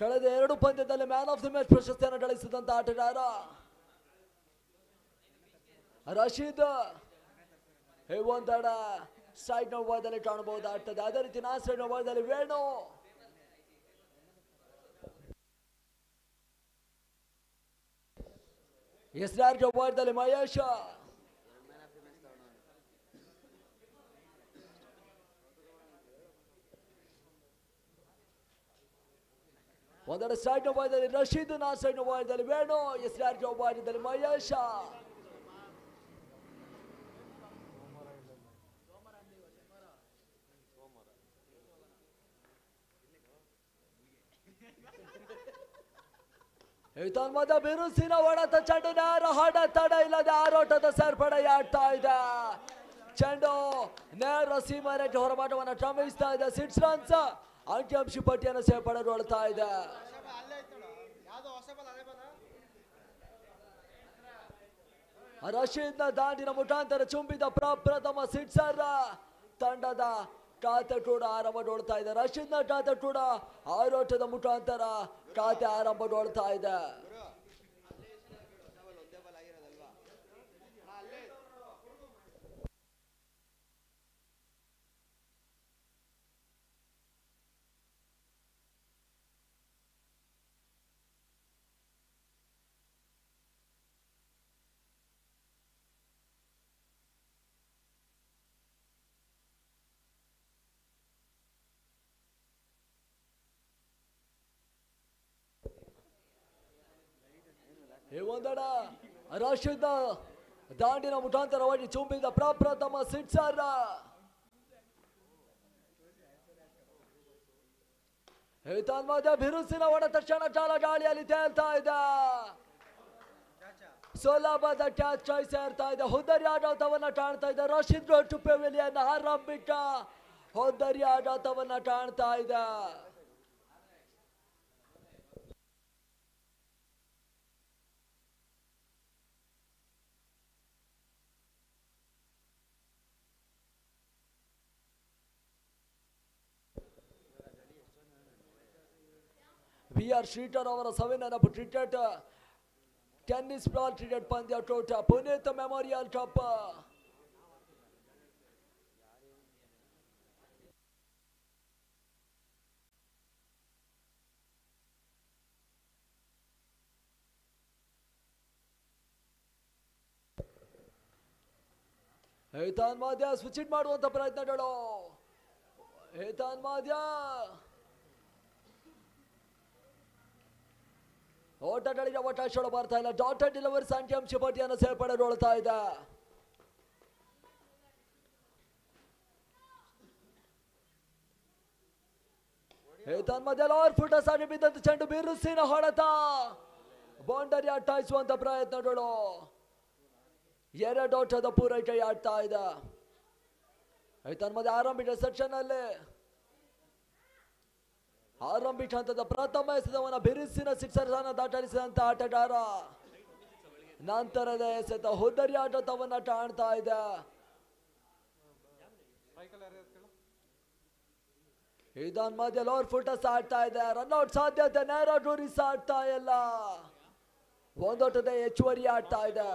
ಕಳೆದ 2 ಪಂದ್ಯದಲ್ಲಿ man of the match ಪ್ರಶಸ್ತಿಯನ್ನು ಗಳಿಸಿದಂತ ಆಟಗಾರ ರಶೀದ್. ಒಂದಡ ಸೈಡ್ ನೋವಾದಲ್ಲಿ ಕಾಣಬಹುದಾಗ್ತದೆ. ಅದೇ ರೀತಿ ನಾ ಸೈಡ್ ನೋವಾದಲ್ಲಿ ವೇಣು, ಎಸ್ಆರ್ ನೋವಾದಲ್ಲಿ ಮಹೇಶ್, ಒಂದೆಡೆ ಸೈಡ್ ನೋವಾದಲ್ಲಿ ರಶೀದ್, ನಾ ಸೈಡ್ ನೋವಾದಲ್ಲಿ ವೇಣು, ಎಸ್ಆರ್ ನೋವಾದಲ್ಲಿ ಮಹೇಶ್. ತನ್ಮದ ಬಿರುಸಿನ ಹೊಡೆತ, ಚೆಂಡು ನೇರ ಹಾಡ ತಡ ಇಲ್ಲದೆ ಆರೋಟದ ಸೇರ್ಪಡೆಯಾಗ್ತಾ ಇದೆ. ಚೆಂಡು ನೇರ ಸೀಮರೆಗೆ ಹೊರಮಾಟವನ್ನು ಶ್ರಮಿಸ್ತಾ ಇದೆ. 6 ರನ್ಸ್ ಅಂಕಿಅಂಶ ಪಟ್ಟಿಯನ್ನು ಸೇರ್ಪಡೆಗೊಳ್ತಾ ಇದೆ. ರಶೀದ್ನ ದಾಂಡಿನ ಮುಖಾಂತರ ಚುಂಬಿದ ಪ್ರಪ್ರಥಮ ಸಿಕ್ಸರ್ ತಂಡದ ಖಾತೆ ಕೂಡ ಆರಂಭಗೊಳ್ತಾ ಇದೆ. ರಶೀದ್ನ ಖಾತೆ ಕೂಡ ಆರೋಟದ ಮುಖಾಂತರ ಖಾತೆ ಆರಂಭಗೊಳ್ತಾ ಇದೆ. ಒಂದಡ ರಶೀದ್ ದಾಂಡಿನ ಮುಖಾಂತರವಾಗಿ ಚುಂಬಿದ ಪ್ರಪ್ರಥಮ ಸಿಕ್ಸರ್. ತನ್ಮಧ್ಯ ಬಿರುಸಿನ ಹೊಡೆತ ಕ್ಷಣ ಕಾಲ ಗಾಳಿಯಲ್ಲಿ ತೇಲ್ತಾ ಇದೆ. ಸುಲಭದ ಕ್ಯಾಚ್ ಕೈ ಸೇರ್ತಾ ಇದೆ. ಹುದ್ದರಿ ಆಘಾತವನ್ನ ಕಾಣ್ತಾ ಇದೆ. ರಶೀದ್ ರೋಡ್ ಟು ಪೆವಿಲಿಯನ್ ಆರಂಭಿಕ ಹುದ್ದರಿ ಆಘಾತವನ್ನ ಕಾಣ್ತಾ ಇದೆ. VR ಶ್ರೀಧರ್ ಅವರ ಸವಿನೆನಪು ಕ್ರಿಕೆಟ್ ಟೆನ್ನಿಸ್ ಬಾಲ್ ಕ್ರಿಕೆಟ್ ಪಂದ್ಯಾಟೋಟ ಪುನೀತ್ ಮೆಮೋರಿಯಲ್ ಕಪ್. ತನ್ಮಧ್ಯ ಸ್ವಿಚಿಂಗ್ ಮಾಡುವಂತ ಪ್ರಯತ್ನಗಳು. ತನ್ಮಧ್ಯ ಓಟಗಳಿಗೆ ಅವಕಾಶಗಳು ಬರ್ತಾ ಇಲ್ಲ. ಡಾಟೆಡ್ ಡೆಲಿವರಿ ಅಂಕಿಅಂಶ ಪಟ್ಟಿಯನ್ನು ಸೇರ್ಪಡೆಗೊಳ್ತಾ ಇದೆ. ತನ್ಮಧ್ಯ ಲಾರ್ ಫುಟಸ್ ಆಗಿ ಬಿದ್ದಂತ ಚೆಂಡು ಬಿರುಸಿನ ಹೊಡೆತ, ಬೌಂಡರಿ ಅಟ್ಟಾಯಿಸುವಂತ ಪ್ರಯತ್ನಗಳು. 2 ಓಟದ ಪೂರೈಕೆ ಆಗ್ತಾ ಇದೆ. ತನ್ಮಧ್ಯ ಆರಂಭಿಕ ಸೆಕ್ಷನ್ ಅಲ್ಲಿ ಆರಂಭಿಕ ಹಂತದ ಪ್ರಥಮ ಎಸೆತವನ್ನ ಬಿರುಸಿನ ಸಿಕ್ಸರ್ ಅನ್ನು ದಾಟರಿಸಿದಂತ ಆಟಗಾರ ನಂತರದ ಎಸೆತ ಹುದ್ದರಿ ಆಘಾತವನ್ನ ಕಾಣ್ತಾ ಇದೆ. ಇದನ್ ಮಧ್ಯ ಲೋರ್ ಫುಟಸ್ ಆಡ್ತಾ ಇದೆ. ರನ್ಔಟ್ ಸಾಧ್ಯತೆ ನೇರ ಗುರಿ ಸಾಡ್ತಾ ಇಲ್ಲ. ಒಂದೋಟದ ಹೆಚ್ಚುವರಿ ಆಡ್ತಾ ಇದೆ.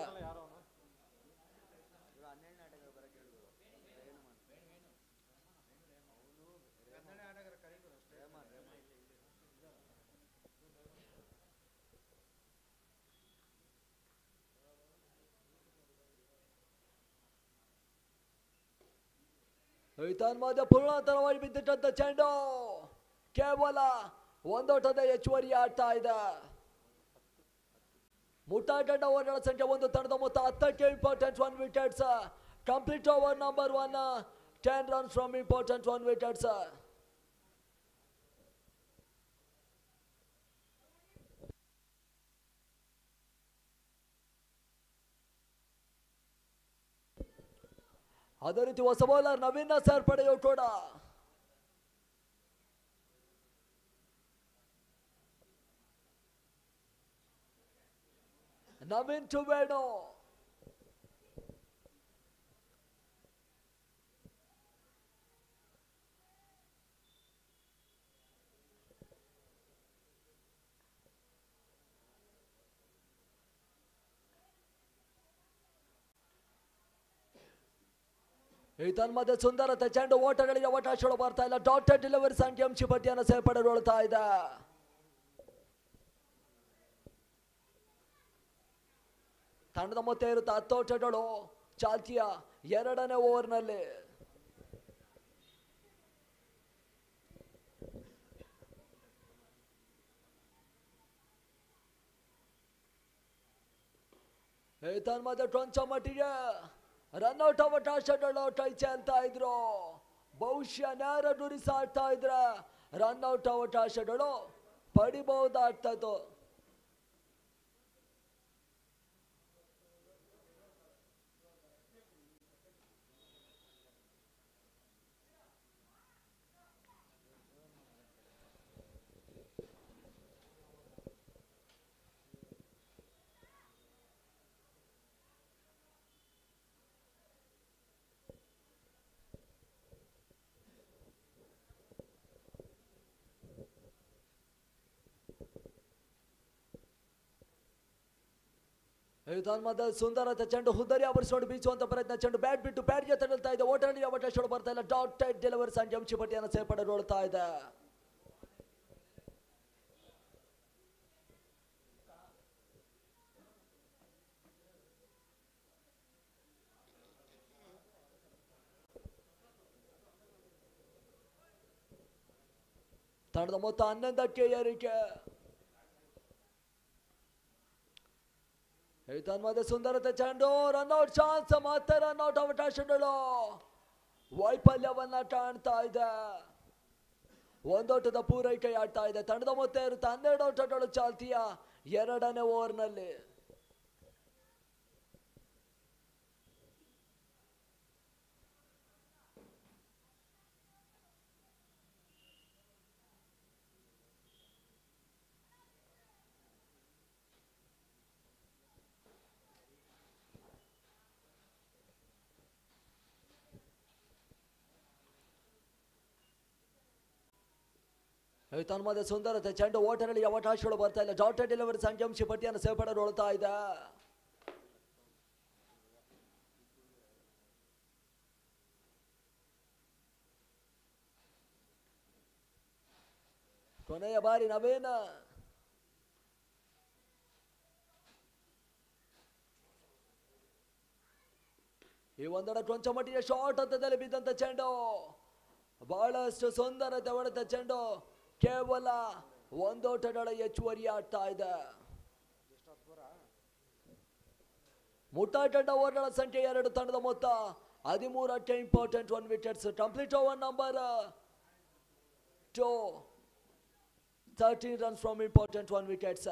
ತನ್ಮಧ್ಯ ಪೂರ್ಣಾಂತರವಾಗಿ ಬಿದ್ದಿಟ್ಟಂತ ಚೆಂಡು ಕೇವಲ ಒಂದೋಟದ ಹೆಚ್ಚುವರಿ ಆಡ್ತಾ ಇದೆ. ಮುಟ್ಟಾಗಂಡ ಓವರ್ಗಳ ಸಂಖ್ಯೆ 1 ತಂಡದ ಮೊತ್ತ 10ಕ್ಕೆ important 1 wickets. Complete over number 1 10 runs from important 1 wickets. ಅದೇ ರೀತಿ ಹೊಸ ಬೌಲರ್ ನವೀನ್ ಸೇರ್ಪಡೆಯೂ ಕೂಡ. ನವೀನ್ ಟು ವೇಣು. ಈ ತನ್ಮಧ್ಯೆ ಸುಂದರತೆ ಚೆಂಡು ಓಟಗಳಿಗೆ ಅವಕಾಶಗಳು ಬರ್ತಾ ಇಲ್ಲ. ಡಾಟೆಡ್ ಡೆಲಿವರಿ ಸಂಖ್ಯೆ ಪಟ್ಟಿಯನ್ನು ಸೇರ್ಪಡೆಗೊಳ್ತಾ ಇದೆ. ತಂಡದ ಮೊತ್ತ ಇರುತ್ತೆ 10 ಓಟಗಳು ಚಾಲ್ತಿಯ 2ನೇ ಓವರ್ನಲ್ಲಿ. ಈ ತನ್ಮಧ್ಯೆ ಕೊಂಚ ಮಟ್ಟಿಗೆ ರನ್ಔಟ್ ಅವಕಾಶಗಳು ಟ್ರೈ ಚೆಲ್ತಾ ಇದ್ರು. ಬಹುಶಃ ನೇರ ಗುರಿ ಸಾಡ್ತಾ ಇದ್ರೆ ರನ್ಔಟ್ ಅವಕಾಶಗಳು ಪಡಿಬಹುದಾಗ್ತಾ ಇತ್ತು. ಮಧ್ಯ ಸುಂದರತೆ ಚೆಂಡು ಹುದ್ದರಿ ಆವರಿಸಿಕೊಂಡು ಬೀಸುವಂತ ಪ್ರಯತ್ನ. ಚೆಂಡು ಬ್ಯಾಟ್ ಬಿಟ್ಟು ಬ್ಯಾಟ್ಗೆ ತಗೊಳ್ತಾ ಇದೆ. ಓಟಲ್ಲಿ ಅವಕಾಶಗಳು ಬರ್ತಾ ಇಲ್ಲ. ಡಾಟೆಡ್ ಡೆಲಿವರಿ ಸಂಖ್ಯೆ ಪಟ್ಟಿಯನ್ನು ಸೇರ್ಪಡೆಗೊಳ್ತಾ ಇದೆ. ತಂಡದ ಮೊತ್ತ 11ಕ್ಕೆ ಏರಿಕೆ. ಮಧ್ಯ ಸುಂದರತೆ ಚೆಂಡು ರನ್ಔಟ್ ಚಾನ್ಸ್. ಮತ್ತೆ ರನ್ಔಟ್ ಅವಕಾಶಗಳು ವೈಫಲ್ಯವನ್ನ ಕಾಣ್ತಾ ಇದೆ. ಒಂದೋಟದ ಪೂರೈಕೆ ಆಗ್ತಾ ಇದೆ. ತಂಡದ ಮೊತ್ತ ಇರುತ್ತೆ 12 ಓಟಗಳು ಚಾಲ್ತಿಯ 2ನೇ ಓವರ್ನಲ್ಲಿ. ತನ್ಮಧ್ಯೆ ಸುಂದರತೆ ಚೆಂಡು ಓಟಗಳಿಗೆ ಅವಕಾಶಗಳು ಬರ್ತಾ ಇಲ್ಲ. ಡಾಟೆಡ್ ಡೆಲಿವರಿ ಸಂಖ್ಯೆ ಪಟ್ಟಿಯನ್ನು ಸೇರ್ಪಡೆಗೊಳ್ತಾ ಇದೆ. ಕೊನೆಯ ಬಾರಿ ನವೇನ ಈ ಒಂದರ ಕೊಂಚ ಮಟ್ಟಿಗೆ ಶಾರ್ಟ್ ಹಂತದಲ್ಲಿ ಬಿದ್ದಂತ ಚೆಂಡು. ಬಹಳಷ್ಟು ಸುಂದರತೆ ಹೊಡೆದ ಚೆಂಡು ಕೇವಲ 1 ಓಟಗಳ ಹೆಚ್ಚುವರಿ ಆಗ್ತಾ ಇದೆ. ಮುಟ್ಟಾಟ ಓವರ್ಗಳ ಸಂಖ್ಯೆ 2. ತಂಡದ ಮೊತ್ತ 13ಕ್ಕೆ important 1 wickets. Complete over number 2. 13 runs from important 1 wickets.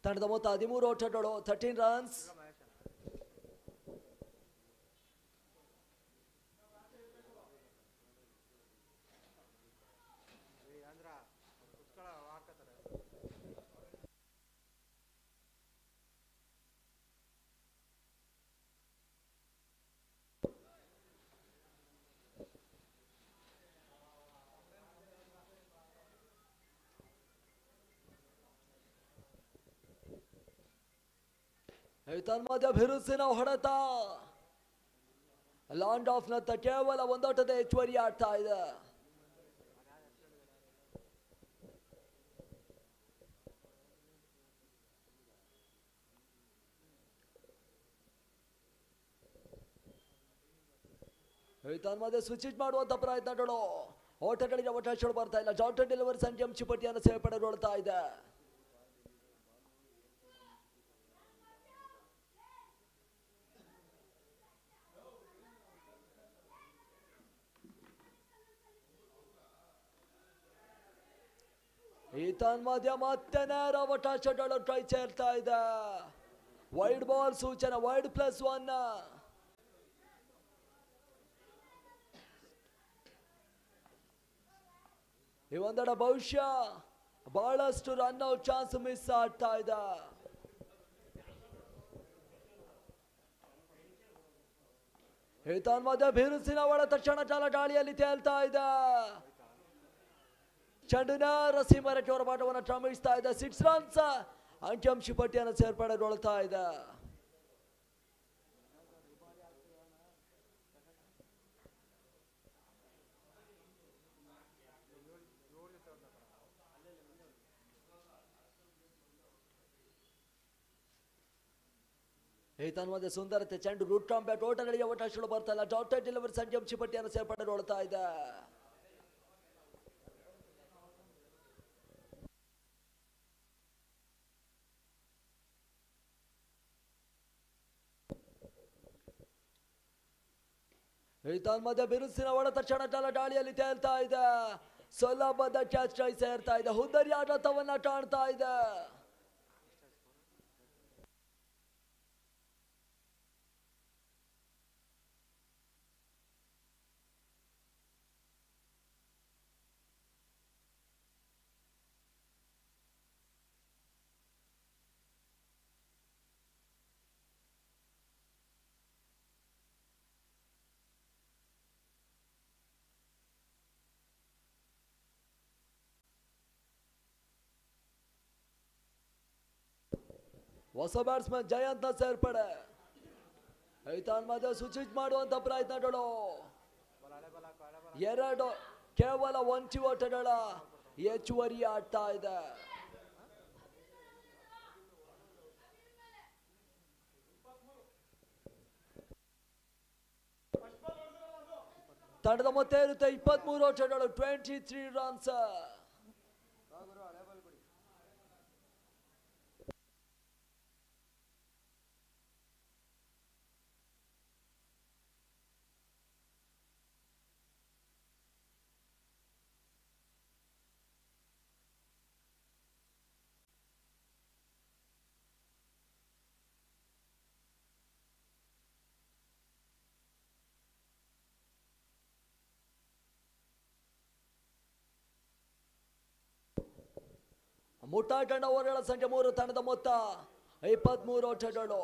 ತಂಡದ ಮೊತ್ತ 13 ಓಟಗಳು 13 ರನ್ಸ್. ತನ್ಮಧ್ಯ ಬಿರುಸಿನ ಹೊಡೆತ. ಲಾಂಡ್ ಆಫ್ ನತ್ತ ಕೇವಲ 1 ಓಟದ ಹೆಚ್ಚುವರಿ ಆಗ್ತಾ ಇದೆ. ತನ್ಮಧ್ಯ ಸ್ವಿಚ್ ಮಾಡುವಂತ ಪ್ರಯತ್ನಗಳು. ಓಟಗಳಿಗೆ ಅವಕಾಶಗಳು ಬರ್ತಾ ಇಲ್ಲ. ಡಾಟೆಡ್ ಡೆಲಿವರಿ ಸಂಖ್ಯೆ ಪಟ್ಟಿಯನ್ನು ಸೇರ್ಪಡೆಗೊಳ್ತಾ ಇದೆ. ಈ ತನ್ಮಧ್ಯ ಮತ್ತೆ ನೇರ ಅವಕಾಶಗಳು ಟ್ರೈ ಸೇರ್ತಾ ಇದೆ. ವೈಡ್ ಬಾಲ್ ಸೂಚನೆ. ವೈಡ್ +1. ಈ ಒಂದಡ ಬಹುಶಃ ಬಹಳಷ್ಟು ರನ್ ಔಟ್ ಚಾನ್ಸ್ ಮಿಸ್ ಆಗ್ತಾ ಇದೆ. ಏತನ್ಮಧ್ಯೆ ಬಿರುಸಿನ ಒಳ ತಕ್ಷಣ ಜಾಲ ಗಾಳಿಯಲ್ಲಿ ತೇಲ್ತಾ ಇದೆ. ಚೆಂಡಿನ ರಸೀಮರಕ್ಕೆ ಹೋರಾಟವನ್ನು ಶ್ರಮಿಸ್ತಾ ಇದೆ. 6 ರನ್ಸ್ ಅಂಕಿಅಂಶ ಪಟ್ಟಿಯನ್ನು ಸೇರ್ಪಡೆಗೊಳ್ತಾ ಇದೆ. ಏತನ್ಮಧ್ಯೆ ಸುಂದರತೆ ಚೆಂಡು ರೂಟ್ ಕಾಂಬ್ಯಾಟ್ ಓಟಗಳಿಗೆ ಅವಕಾಶಗಳು ಬರ್ತಾ ಇಲ್ಲ. ಡಾಟೆಡ್ ಡೆಲಿವರಿ ಅಂಕಿಅಂಶ ಪಟ್ಟಿಯನ್ನು ಸೇರ್ಪಡೆಗೊಳ್ತಾ ಇದೆ. ಏತನ್ಮಧ್ಯೆ ಬಿರುಸಿನ ಒಳ ತಕ್ಷಣ ಜಾಲ ಗಾಳಿಯಲ್ಲಿ ತೇಲ್ತಾ ಇದೆ. ಸುಲಭದ ಕ್ಯಾಚ್ ಟ್ರೈ ಸೇರ್ತಾ ಇದೆ. ಹುದ್ದರಿ ಆಘಾತವನ್ನ ಕಾಣ್ತಾ ಇದೆ. ಹೊಸ ಬ್ಯಾಟ್ಸ್ಮನ್ ಜಯಂತ್ ಸೇರ್ಪಡೆ. ಏತನ್ಮಧ್ಯೆ ಸೂಚಿತ್ ಮಾಡುವಂತ ಪ್ರಯತ್ನಗಳು. ಕೇವಲ 1 ಓಟಗಳ ಹೆಚ್ಚುವರಿ ಆಗ್ತಾ ಇದೆ. ತಂಡದ ಮೊತ್ತ ಇರುತ್ತೆ 23 ಓಟಗಳು, 23 ರನ್ಸ್. ಮುಟ್ಟಾ ತಂಡ ಓವರ್ಗಳ ಸಂಖ್ಯೆ 3, ತಂಡದ ಮೊತ್ತ 23 ಓಟಗಳು.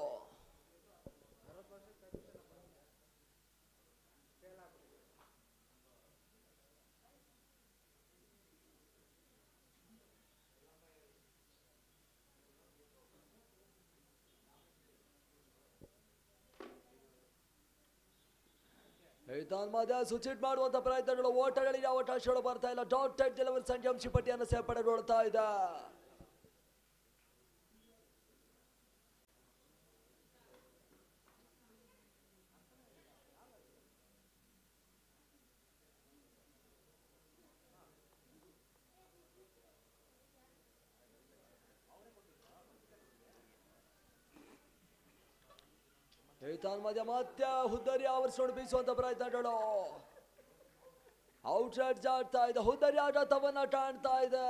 ಏತನ್ಮಧ್ಯೆ ಸೂಚಿಟ್ ಮಾಡುವಂತ ಪ್ರಯತ್ನಗಳು. ಓಟಗಳಿಗೆ ಅವಕಾಶಗಳು ಬರ್ತಾ ಇಲ್ಲ. ಡಾಟೆಡ್ ಡೆಲಿವರಿ ಅಂಕಿಅಂಶ ಪಟ್ಟಿಯನ್ನು ಸೇರ್ಪಡೆಗೊಳ್ತಾ ಇದೆ. ಏತನ್ಮಧ್ಯೆ ಮತ್ತೆ ಹುದ್ದರಿ ಆವರಿಸಿಕೊಂಡು ಬೀಸುವಂತ ಪ್ರಯತ್ನಗಳು. ಔಟ್ ಸೈಡ್ ಜಾಡ್ತಾ ಇದೆ. ಹುದ್ದರಿ ಆಘಾತವನ್ನ ಕಾಣ್ತಾ ಇದೆ.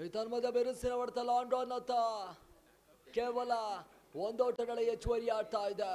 ಏತನ್ಮಧ್ಯೆ ಬಿರುಸಿನ ಹೊಡೆತ ಲಾಂಗ್ ಆನ್ ಅಂತ ಕೇವಲ 1 ಓಟಗಳ ಹೆಚ್ಚುವರಿ ಆಗ್ತಾ ಇದೆ.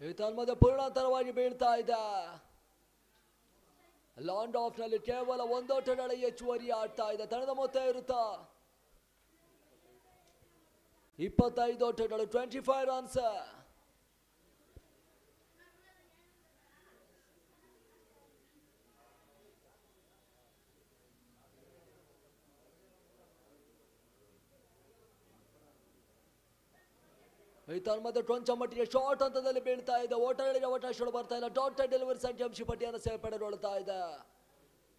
ಈ ತನ್ಮಧ್ಯೆ ಪೂರ್ಣಾಂತರವಾಗಿ ಬೀಳ್ತಾ ಇದೆ. ಲಾಂಡ್ ಆಫ್ ನಲ್ಲಿ ಕೇವಲ ಒಂದೋಟಗಳ ಹೆಚ್ಚುವರಿ ಆಡ್ತಾ ಇದೆ. ತಂಡದ ಮೊತ್ತ ಇರುತ್ತಾ 25 ಓಟಗಳು, 25 ರನ್ಸ್. ಈ ತನ್ಮಧ್ಯೆ ಕೊಂಚ ಮಟ್ಟಿಗೆ ಶಾರ್ಟ್ ಹಂತದಲ್ಲಿ ಬೀಳ್ತಾ ಇದೆ. ಓಟಗಳಿಗೆ ಅವಕಾಶಗಳು ಬರ್ತಾ ಇಲ್ಲ. ಡಾಟೆಡ್ ಡೆಲಿವರಿ ಸಂಖ್ಯಾಂಶ ಪಟ್ಟಿಯನ್ನು ಸೇರ್ಪಡೆಗೊಳ್ತಾ ಇದೆ.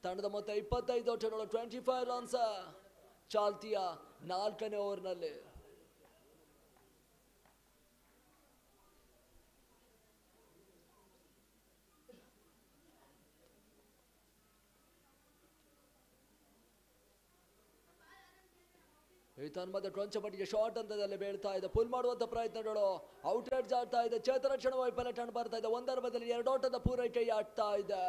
ತಂಡದ ಮೊತ್ತ 25 ಓಟಗಳು, 25 ರನ್ಸ್. ಚಾಲ್ತಿಯ 4ನೇ ಓವರ್ನಲ್ಲಿ ಈ ತನ್ಮಧ್ಯೆ ಕೊಂಚ ಮಟ್ಟಿಗೆ ಶಾರ್ಟ್ ಹಂತದಲ್ಲಿ ಬೀಳ್ತಾ ಇದೆ. ಪುಲ್ ಮಾಡುವಂತ ಪ್ರಯತ್ನಗಳು, ಔಟ್ ರೈಡ್ಸ್ ಆಡ್ತಾ ಇದೆ. ಚೇತರಕ್ಷಣ ವೈಫಲ್ಯ ಟರ್ನ್ ಬರ್ತಾ ಇದೆ. ಒಂದರ ಬದಲು 2 ಓಟದ ಪೂರೈಕೆ ಆಡ್ತಾ ಇದೆ.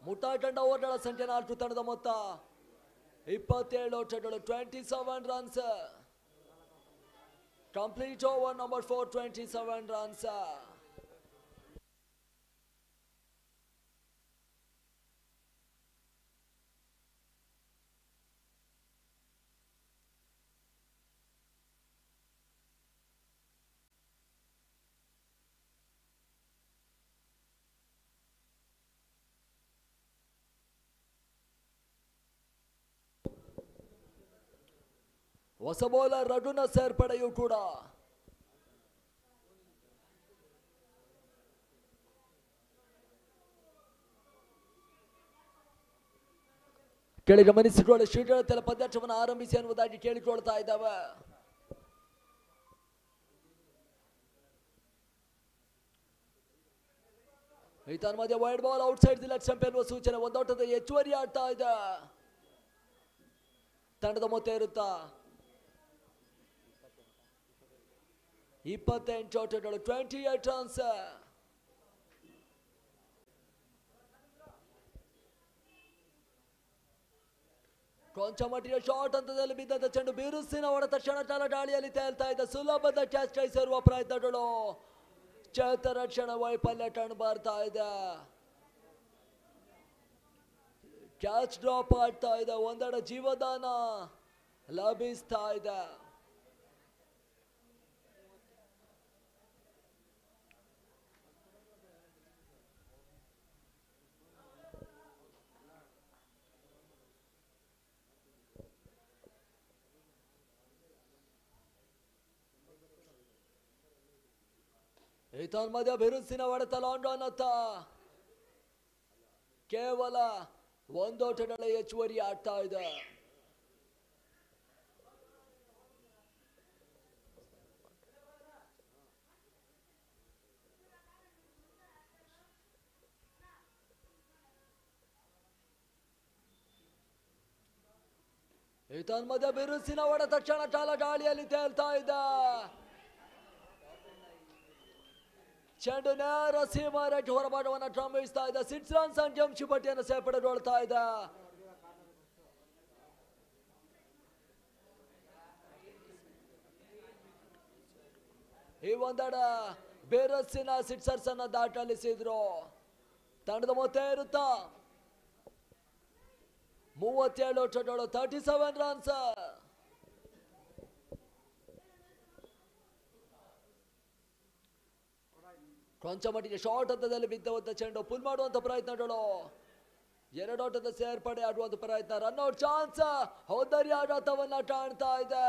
ಮುಟ್ಟಾಳ್ ತಂಡ ಓವರ್ಗಳ ಸಂಖ್ಯೆ 4. ತಂಡದ ಮೊತ್ತ 27 ಓಟಗಳು, 27 runs. Complete over number 4, 27 runs. ಹೊಸ ಬೌಲರ್ ರಘುನ ಸೇರ್ಪಡೆಯೂ ಕೂಡ. ಕೇಳಿ ಗಮನಿಸಿಕೊಳ್ಳಿ, ಶ್ರೀಗಳ ಪಂದ್ಯಾಟವನ್ನು ಆರಂಭಿಸಿ ಅನ್ನುವುದಾಗಿ ಕೇಳಿಕೊಳ್ತಾ ಇದ್ದಾವೆ. ಈ ತನ್ಮಧ್ಯೆ wide ball outside the leg stump ಎನ್ನುವ ಸೂಚನೆ. ಒಂದೋಟದ ಹೆಚ್ಚುವರಿ ಆಡ್ತಾ ಇದೆ. ತಂಡದ ಮೊತ್ತ ಇರುತ್ತಾ 28 ಓಟಗಳು, 28 ರನ್ಸ್. ಕೊಂಚ ಮಟ್ಟಿಗೆ ಶಾರ್ಟ್ ಹಂತದಲ್ಲಿ ಬಿದ್ದಂತ ಚೆಂಡು ಬಿರುಸಿನ ಹೊಡೆತ ಕ್ಷಣಕಾಲ ಗಾಳಿಯಲ್ಲಿ ತೇಲ್ತಾ ಇದೆ. ಸುಲಭದ ಕ್ಯಾಚ್ ಕೈ ಸೇರುವ ಪ್ರಯತ್ನಗಳು, ಚೇತರಕ್ಷಣ ವೈಫಲ್ಯ ಟರ್ನ್ ಬರ್ತಾ ಇದೆ. ಕ್ಯಾಚ್ ಡ್ರಾಪ್ ಆಗ್ತಾ ಇದೆ. ಒಂದೆಡೆ ಜೀವದಾನ ಲಭಿಸ್ತಾ ಇದೆ. ಈ ತನ್ಮಧ್ಯ ಬಿರುಸಿನ ಹೊಡೆತ ಲಾಂಡನ್ ಅತ್ತ. ಕೇವಲ ಒಂದೋಟಗಳ ಹೆಚ್ಚುವರಿ ಆಗ್ತಾ ಇದೆ. ಈ ತನ್ಮಧ್ಯ ಬಿರುಸಿನ ಹೊಡೆತ ಕ್ಷಣಕಾಲ ಗಾಳಿಯಲ್ಲಿ ತೇಲ್ತಾ ಇದೆ. ಚೆಂಡು ನೇರ ಸೀಮಾರೇಖೆ ಹೊರಭಾಗವನ್ನು ಕ್ರಮಿಸ್ತಾ ಇದೆ. 6 ರನ್ಸ್ ಅಂಕಿಅಂಶ ಪಟ್ಟಿಯನ್ನು ಸೇರ್ಪಡೆಗೊಳ್ತಾ ಇದೆ. ಈ ಒಂದೆಡೆ ಬೇರಸ್ಸಿನ ಸಿಕ್ಸರ್ಸ್ ಅನ್ನ ದಾಖಲಿಸಿದ್ರು. ತಂಡದ ಮೊತ್ತ ಇರುತ್ತಾ 37 ಓಟಗಳು, 37 ರನ್ಸ್. ಕೊಂಚ ಮಟ್ಟಿಗೆ ಶಾರ್ಟ್ ಹಂತದಲ್ಲಿ ಬಿದ್ದಂತ ಚೆಂಡು ಪುಲ್ ಮಾಡುವಂತ ಪ್ರಯತ್ನಗಳು, 2 ಓಟದ ಸೇರ್ಪಡೆ ಆಡುವಂತ ಪ್ರಯತ್ನ. ರನ್ಔಟ್ ಚಾನ್ಸ್, ಹೋದರಿ ಆಘಾತವನ್ನ ಕಾಣ್ತಾ ಇದೆ.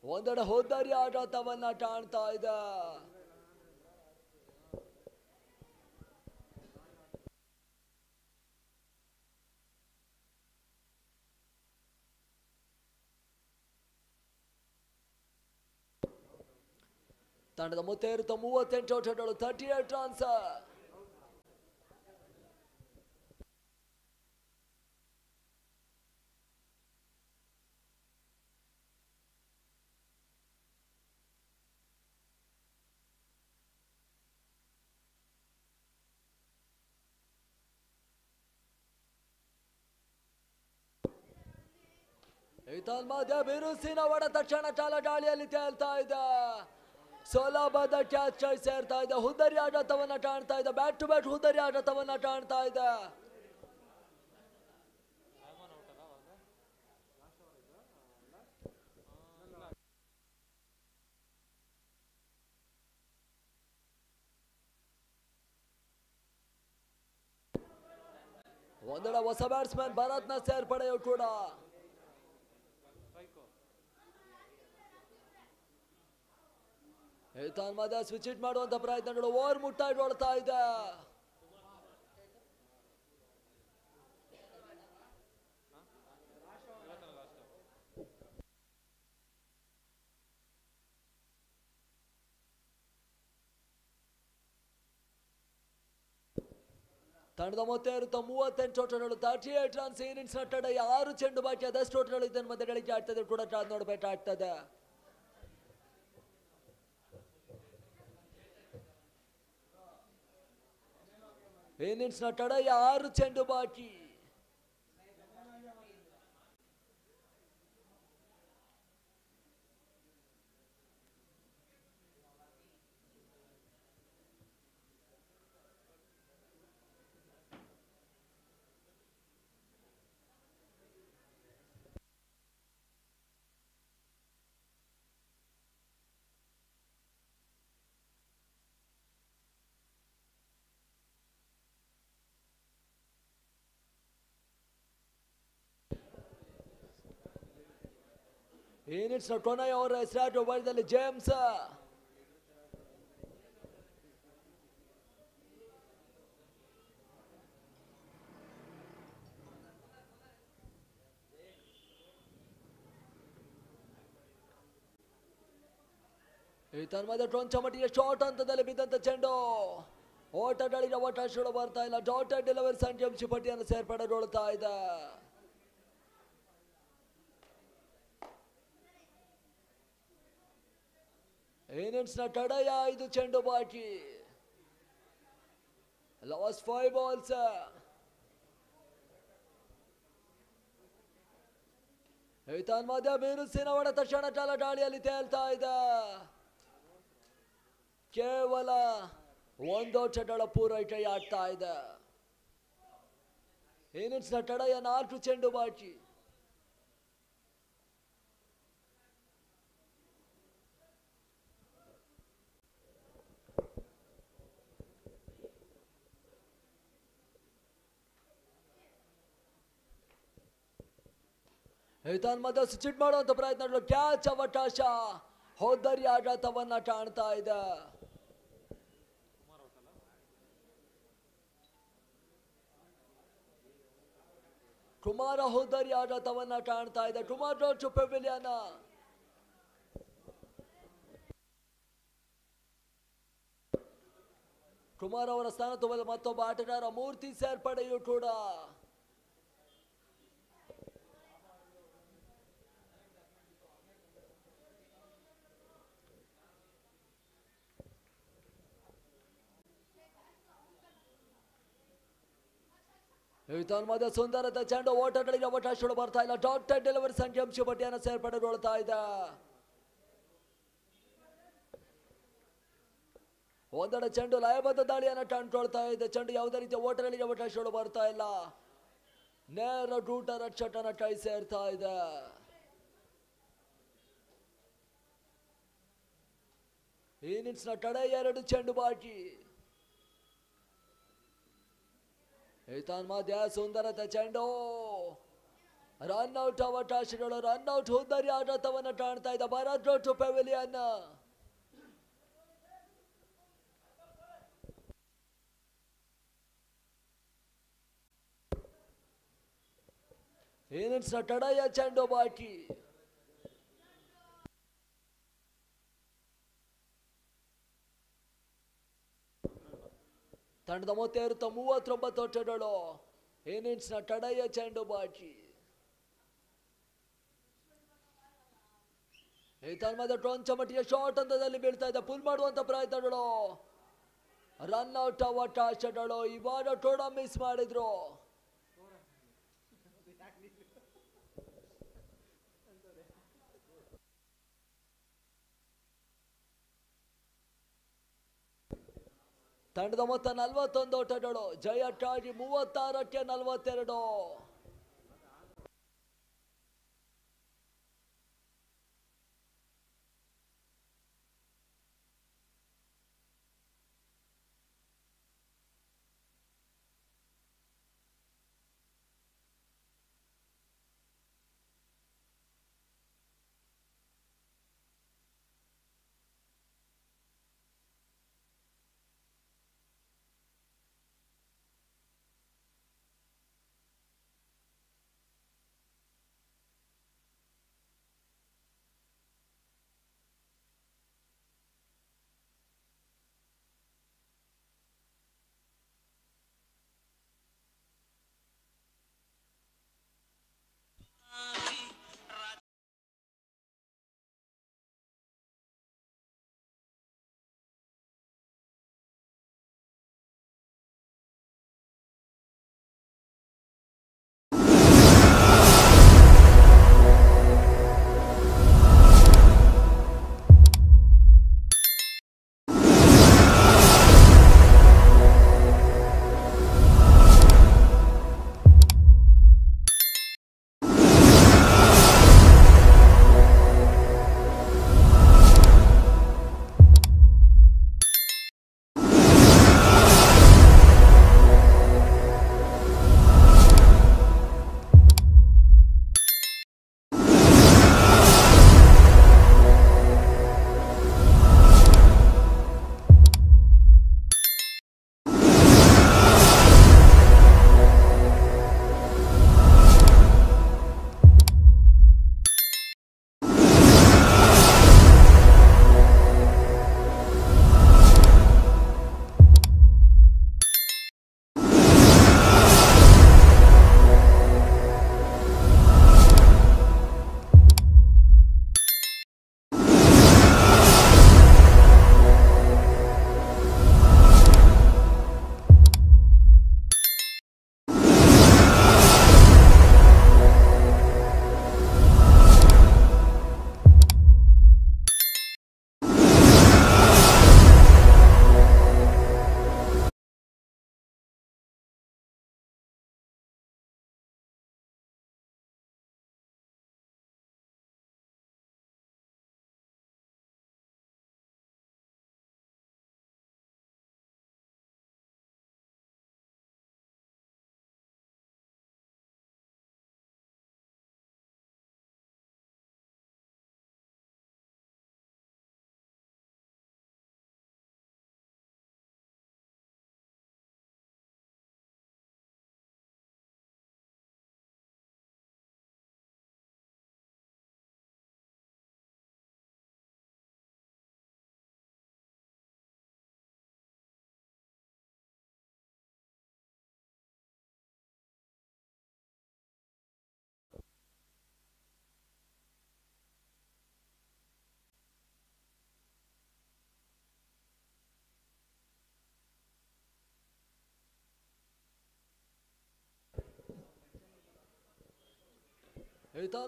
ಒಂದೆಡೆ ಹೋದರಿ ಆಘಾತವನ್ನ ಕಾಣ್ತಾ ಇದೆ. ತಂಡದ ಮೊತ್ತ ಇರುತ್ತ 38 ಓಟಗಳು, 38 ರನ್ಸ್. ಮಧ್ಯ ಬಿರುಸಿನ ಹೊಡ ತಕ್ಷಣ ಚಾಲ ಗಾಳಿಯಲ್ಲಿ ತೇಲ್ತಾ ಇದೆ. ಸುಲಭದ ಕ್ಯಾಚ್ ಸೇರ್ತಾ ಇದೆ. ಹುದ್ದರಿ ಆಡತವನ್ನ ಕಾಣ್ತಾ ಇದೆ. ಬ್ಯಾಟ್ ಟು ಬ್ಯಾಟ್ ಹುದ್ದರಿ ಆಡತವನ್ನ ಕಾಣ್ತಾ ಇದೆ. ಒಂದೆಡೆ ಹೊಸ ಬ್ಯಾಟ್ಸ್ಮನ್ ಭರತ್ನ ಸೇರ್ಪಡೆಯು ಕೂಡ. ಮಧ್ಯ ಸ್ವಿಚ್ ಇಟ್ ಮಾಡುವಂತ ಪ್ರಯತ್ನಗಳು ಓವರ್ ಮುಟ್ಟಾಡ್ಕೊಳ್ತಾ ಇದೆ. ತಂಡದ ಮೊತ್ತ ಇರುತ್ತೆ 38 ಓಟಗಳು. 38 ರನ್ಸ್ ಇನ್ನಿಂಗ್ಸ್ ನಟ್ಟಡ 6 ಚೆಂಡು ಬಾಕಿ. ಅದಷ್ಟು ಓಟಗಳು ಇದನ್ನು ಮತ್ತೆ ಗಳಿಕೆ ಆಗ್ತದೆ ಕೂಡ ನೋಡ್ಬೇಕಾಗ್ತದೆ. ಇನ್ನಿಂಗ್ಸ್ ನಟ್ಟಡ 6 ಚೆಂಡು ಬಾಕಿ. ಇನ್ನಿಂಗ್ಸ್ ಟೊನೈ ಅವರ ಹೆಸರಾಟ ಬಳಿದಲ್ಲಿ ಜೇಮ್ಸ್. ಮಧ್ಯೆ ಟೊಂಚಮಟಿಗೆ ಶಾರ್ಟ್ ಹಂತದಲ್ಲಿ ಬಿದ್ದಂತ ಚೆಂಡು. ಓಟಗಳಿಗೆ ಅವಕಾಶಗಳು ಬರ್ತಾ ಇಲ್ಲ. ಡಾಟೆಡ್ ಡೆಲಿವರಿ ಚಾಂಪಿಯನ್ಶಿಪ್ ಪಟ್ಟಿಯನ್ನು ಸೇರ್ಪಡೆಗೊಳ್ತಾ ಇದೆ. ಇನ್ನಿಂಗ್ಸ್ ನ ಕಡೆಯ 5 ಚೆಂಡು ಬಾಕಿ. Last 5 balls. ಮಧ್ಯ ಬಿರುಸಿನ ಹೊಡ ತಕ್ಷಣ ಕಾಲ ಗಾಳಿಯಲ್ಲಿ ತೇಲ್ತಾ ಇದೆ. ಕೇವಲ 1 ಓಟಗಳ ಪೂರೈಕೆ ಆಗ್ತಾ ಇದೆ. ಇನ್ನಿಂಗ್ಸ್ ನ ಕಡೆಯ 4 ಚೆಂಡು ಬಾಕಿ. ಮಧ್ಯ ಸ್ವಿಚ್ ಮಾಡುವಂತ ಪ್ರಯತ್ನಗಳು. ಕ್ಯಾಚ್ ಅವಕಾಶ. ಹೋದರಿ ಆಘಾತವನ್ನ ಕಾಣ್ತಾ ಇದೆ. ಕುಮಾರ ಹೋದರಿ ಆಘಾತವನ್ನ ಕಾಣ್ತಾ ಇದೆ. Kumar road to pavilion. Kumar ಅವರ ಸ್ಥಾನ ತುಂಬಲು ಮತ್ತೊಬ್ಬ ಆಟಗಾರ ಮೂರ್ತಿ ಸೇರ್ಪಡೆಯೂ ಕೂಡ. ಮಧ್ಯ ಸುಂದರತೆ ಚೆಂಡು. ಓಟಗಳಿಗೆ ಅವಕಾಶಗಳು ಬರ್ತಾ ಇಲ್ಲ. ಡಾಟೆಡ್ ಡೆಲಿವರಿ ಚಾಂಪಿಯನ್ಶಿಪ್ ಪಟ್ಟಿಯನ್ನು ಸೇರ್ಪಡೆಗೊಳ್ತಾ ಇದೆ. ಒಂದೆಡೆ ಚೆಂಡು ಲಯಬದ್ಧ ದಾಳಿಯನ್ನು ಕಂಡುಕೊಳ್ತಾ ಇದೆ. ಚೆಂಡು ಯಾವುದೇ ರೀತಿಯ ಓಟಗಳಿಗೆ ಅವಕಾಶಗಳು ಬರ್ತಾ ಇಲ್ಲ. ನೇರ ಗೂಟ ರಕ್ಷಕನ ಕೈ ಸೇರ್ತಾ ಇದೆ. ಇನ್ನಿಂಗ್ಸ್ ನ ಕಡೆ 2 ಚೆಂಡು ಬಾಕಿ. ಮಧ್ಯ ಸುಂದರತೆ ಚೆಂಡು. ರನ್ಔಟ್ ಅವಕಾಶಗಳು. ರನ್ಔಟ್ ಹುದ್ದರಿ ಆಘಾತವನ್ನು ಕಾಣ್ತಾ ಇದೆ. Bharat road to pavilion. Innings ನ ಕಡೆಯ ಚೆಂಡು ಬಾಕಿ. ತಂಡದ ಮೊತ್ತ ಇರುತ್ತೆ 39 ಓಟಗಳು. ಇನ್ನಿಂಗ್ಸ್ ನ ಕಡೆಯ ಚೆಂಡು ಬಾಕಿ. ಮಧ್ಯ ಟೊಂಚಮಟಿಯ ಶಾರ್ಟ್ ಹಂತದಲ್ಲಿ ಬೀಳ್ತಾ ಇದೆ. ಪುಲ್ ಮಾಡುವಂತ ಪ್ರಯತ್ನಗಳು. ರನ್ಔಟ್ ಅವಕಾಶಗಳು. ಇವಾಗ ಟೋಡ ಮಿಸ್ ಮಾಡಿದ್ರು. ತಂಡದ ಮೊತ್ತ 41 ಓಟಗಳು. ಜಯ ಟಾಜಿ 36ಕ್ಕೆ 42.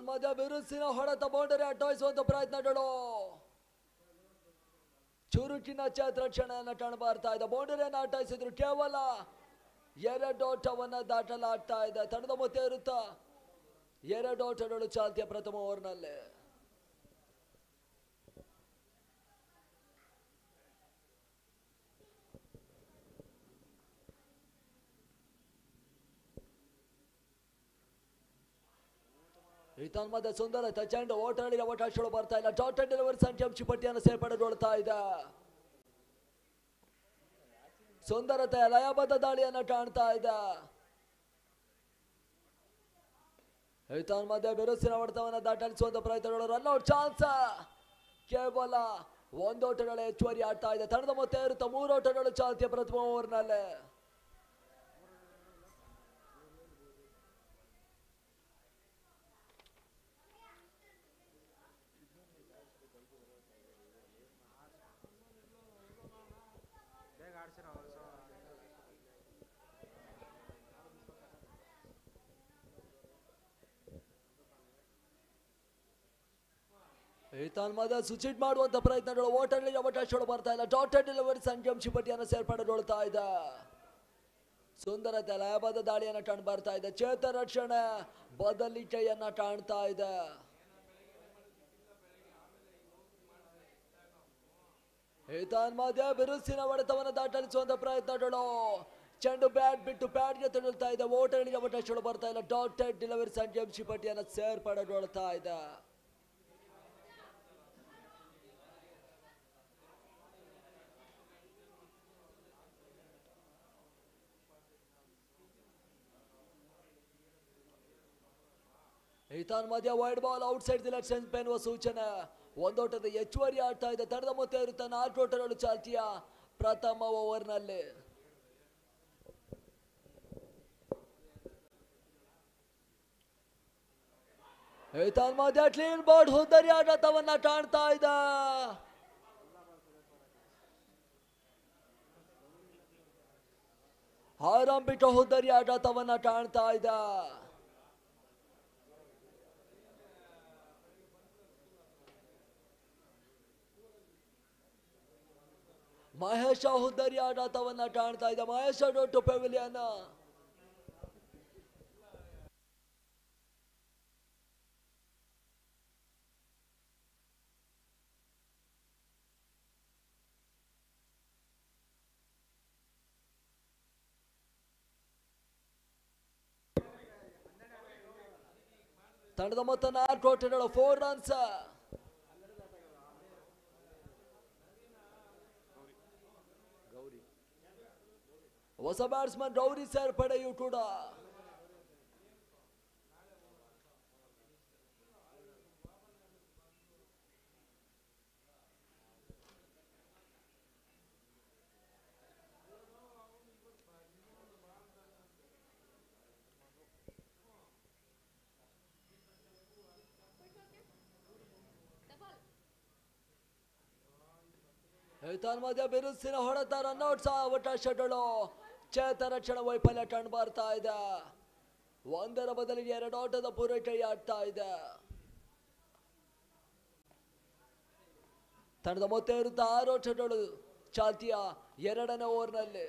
ಮಧ್ಯ ಬಿರುಸಿನ ಹೊಡೆತ ಬೌಂಡರಿ ಅಟ್ಟಾಯಿಸುವಂತ ಪ್ರಯತ್ನಗಳು. ಚುರುಕಿನ ಕ್ಷಣೆಯನ್ನು ಕಾಣಬರ್ತಾ ಇದೆ. ಬೌಂಡರಿಯನ್ನು ಅಟ್ಟಾಯಿಸಿದ್ರು. ಕೇವಲ 2 ಓಟವನ್ನ ದಾಟಲಾಗ್ತಾ ಇದೆ. ತಂಡದ ಮೊತ್ತ ಇರುತ್ತಾ 2 ಓಟಗಳು ಚಾಲ್ತಿಯ ಪ್ರಥಮ ಓವರ್ನಲ್ಲಿ. ಮಧ್ಯೆ ಸುಂದರ ಚೆಂಡು. ಓಟಗಳಿಗೆ ಅವಕಾಶಗಳು ಬರ್ತಾ ಇಲ್ಲ. ಡಾಟ್ ಅಂಡ್ ಡೆಲಿವರಿ ಸಂಖ್ಯಾಂಶ ಪಟ್ಟಿಯನ್ನು ಸೇರ್ಪಡೆಗೊಳ್ತಾ ಇದೆ. ಸುಂದರತೆಯ ಲಯಬದ್ಧ ದಾಳಿಯನ್ನು ಕಾಣ್ತಾ ಇದೆ. ಮಧ್ಯೆ ಬಿರುಸಿನ ಹೊಡೆತವನ್ನು ದಾಟಲಿಸುವಂತ ಪ್ರಯತ್ನಗಳು. Run out chance. ಕೇವಲ 1 ಓಟಗಳ ಹೆಚ್ಚುವರಿ ಆಡ್ತಾ ಇದೆ. ತಂಡದ ಮೊತ್ತ ಇರುತ್ತಾ 3 ಓಟಗಳು ಚಾಲ್ತಿಯ ಪ್ರಥಮ ಓವರ್ನಲ್ಲಿ. ಏತನ್ಮದ ಸುಚಿಟ್ ಮಾಡುವಂತ ಪ್ರಯತ್ನಗಳು ಓಟಲ್ಲಿ ಅವಕಾಶಗಳು ಬರ್ತಾ ಇಲ್ಲ. ಡಾಟೆಡ್ ಡೆಲಿವರಿ ಸಂಜಮ್ ಶಿಪಟಿಯನ್ನು ಸೇರ್ಪಡೆಗೊಳ್ತಾ ಇದೆ. ಸುಂದರತೆ ಲಯಬದ್ಧ ದಾಳಿಯನ್ನು ಕಾಣ್ ಬರ್ತಾ ಇದೆ. ಚೇತನ ರಕ್ಷಣೆ ಬದಲಿಕೆಯನ್ನ ಕಾಣ್ತಾ ಇದೆ. ಏತನ್ಮದ ಬಿರುಸಿನ ಹೊಡೆತವನ್ನು ದಾಟಲಿಸುವಂತ ಪ್ರಯತ್ನಗಳು. ಚೆಂಡು ಬ್ಯಾಟ್ ಬಿಟ್ಟು ಬ್ಯಾಟ್ಗೆ ತಗೊಳ್ತಾ ಇದೆ. ಓಟಗಳಿಗೆ ಅವಕಾಶಗಳು ಬರ್ತಾ ಇಲ್ಲ. ಡಾಟೆಡ್ ಡೆಲಿವರಿ ಸಂಜಮ್ ಶಿಪಟಿಯನ್ನು ಸೇರ್ಪಡೆಗೊಳ್ತಾ ಇದೆ. ಈತನ್ ಮಧ್ಯ wide ball out side selection ಎನ್ನುವ ಸೂಚನೆ. ಒಂದೋಟದ ಹೆಚ್ಚುವರಿ ಆಡ್ತಾ ಇದೆ. ತಡೆದ ಮೊತ್ತ ಇರುತ್ತೆ 4 ಓಟಗಳು ಚಾಲ್ತಿಯ ಪ್ರಥಮ ಓವರ್ನಲ್ಲಿ. ಈತನ್ ಮಧ್ಯ ಕ್ಲೀನ್ ಬೋರ್ಡ್ ಹುದ್ದರಿ ಆಟವನ್ನ ಕಾಣ್ತಾ ಇದೆ. ಆರಂಭಿಕ ಹುದ್ದರಿ ಆಟವನ್ನ ಕಾಣ್ತಾ ಇದೆ. ಮಹೇಶ ಹುದ್ದರಿ ಆಟವನ್ನ ಕಾಣ್ತಾ ಇದೆ. ಮಹೇಶ ಡೊಟ್ಟು ಪೆವಿಲಿಯನ್. ತಂಡದ ಮೊತ್ತ 4 ಓಟಗಳು 4 ರನ್ಸ್. ಹೊಸ ಬ್ಯಾಟ್ಸ್ಮನ್ ಗೌರಿ ಸೇರ್ಪಡೆಯೂ ಕೂಡ. ಮಧ್ಯ ಬಿರುಸಿನ ಹೊಡೆತ ರನ್ಔಟ್ ಅವಕಾಶಗಳು. ಚೇತನ ರಕ್ಷಣಾ ವೈಫಲ್ಯ ಕಂಡು ಬರ್ತಾ ಇದೆ. ಒಂದರ ಬದಲಿಗೆ 2 ಓಟದ ಪೂರೈಕೆಯಾಗ್ತಾ ಇದೆ. ತಂಡದ ಮೊತ್ತ ಇರುತ್ತೆ 6 ಓಟಗಳು ಚಾಲ್ತಿಯ 2ನೇ ಓವರ್ನಲ್ಲಿ.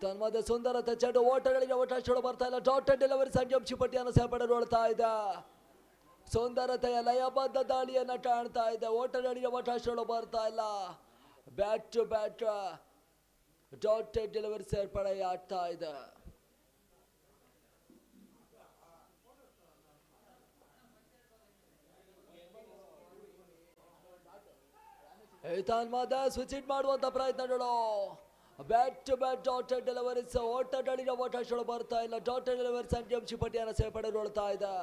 ತನ್ಮಧ್ಯ ಸುಂದರತೆ ಚೆಂಡು ಓಟಗಳಿಗೆ ಅವಕಾಶಗಳು ಬರ್ತಾ ಇಲ್ಲ. ಡಾಟೆಡ್ ಡೆಲಿವರಿ ಸಂಜಮ್ ಶಿಪಟಿಯನ್ನು ಸೇರ್ಪಡೆಗೊಳ್ತಾ ಇದೆ. ಸುಂದರತೆಯ ಲಯಬದ್ಧ ದಾಳಿಯನ್ನ ಕಾಣ್ತಾ ಇದೆ. ಓಟಗಳಿಗೆ ಅವಕಾಶಗಳು ಬರ್ತಾ ಇಲ್ಲ. Bat to bat dotted delivery ಸೇರ್ಪಡೆ ಆಗ್ತಾ ಇದೆ. ತನ್ಮಧ್ಯ ಸ್ವಿಚ್ ಇಟ್ ಮಾಡುವಂತ ಪ್ರಯತ್ನಗಳು. Bat to bat dotted deliveries ಓಟಗಳಿಗೆ ಅವಕಾಶಗಳು ಬರ್ತಾ ಇಲ್ಲ. ಡಾಟೆಡ್ ಡೆಲಿವರಿ ಸಂಜಮ್ ಶಿಪಟಿಯನ್ನು ಸೇರ್ಪಡೆಗೊಳ್ತಾ ಇದೆ.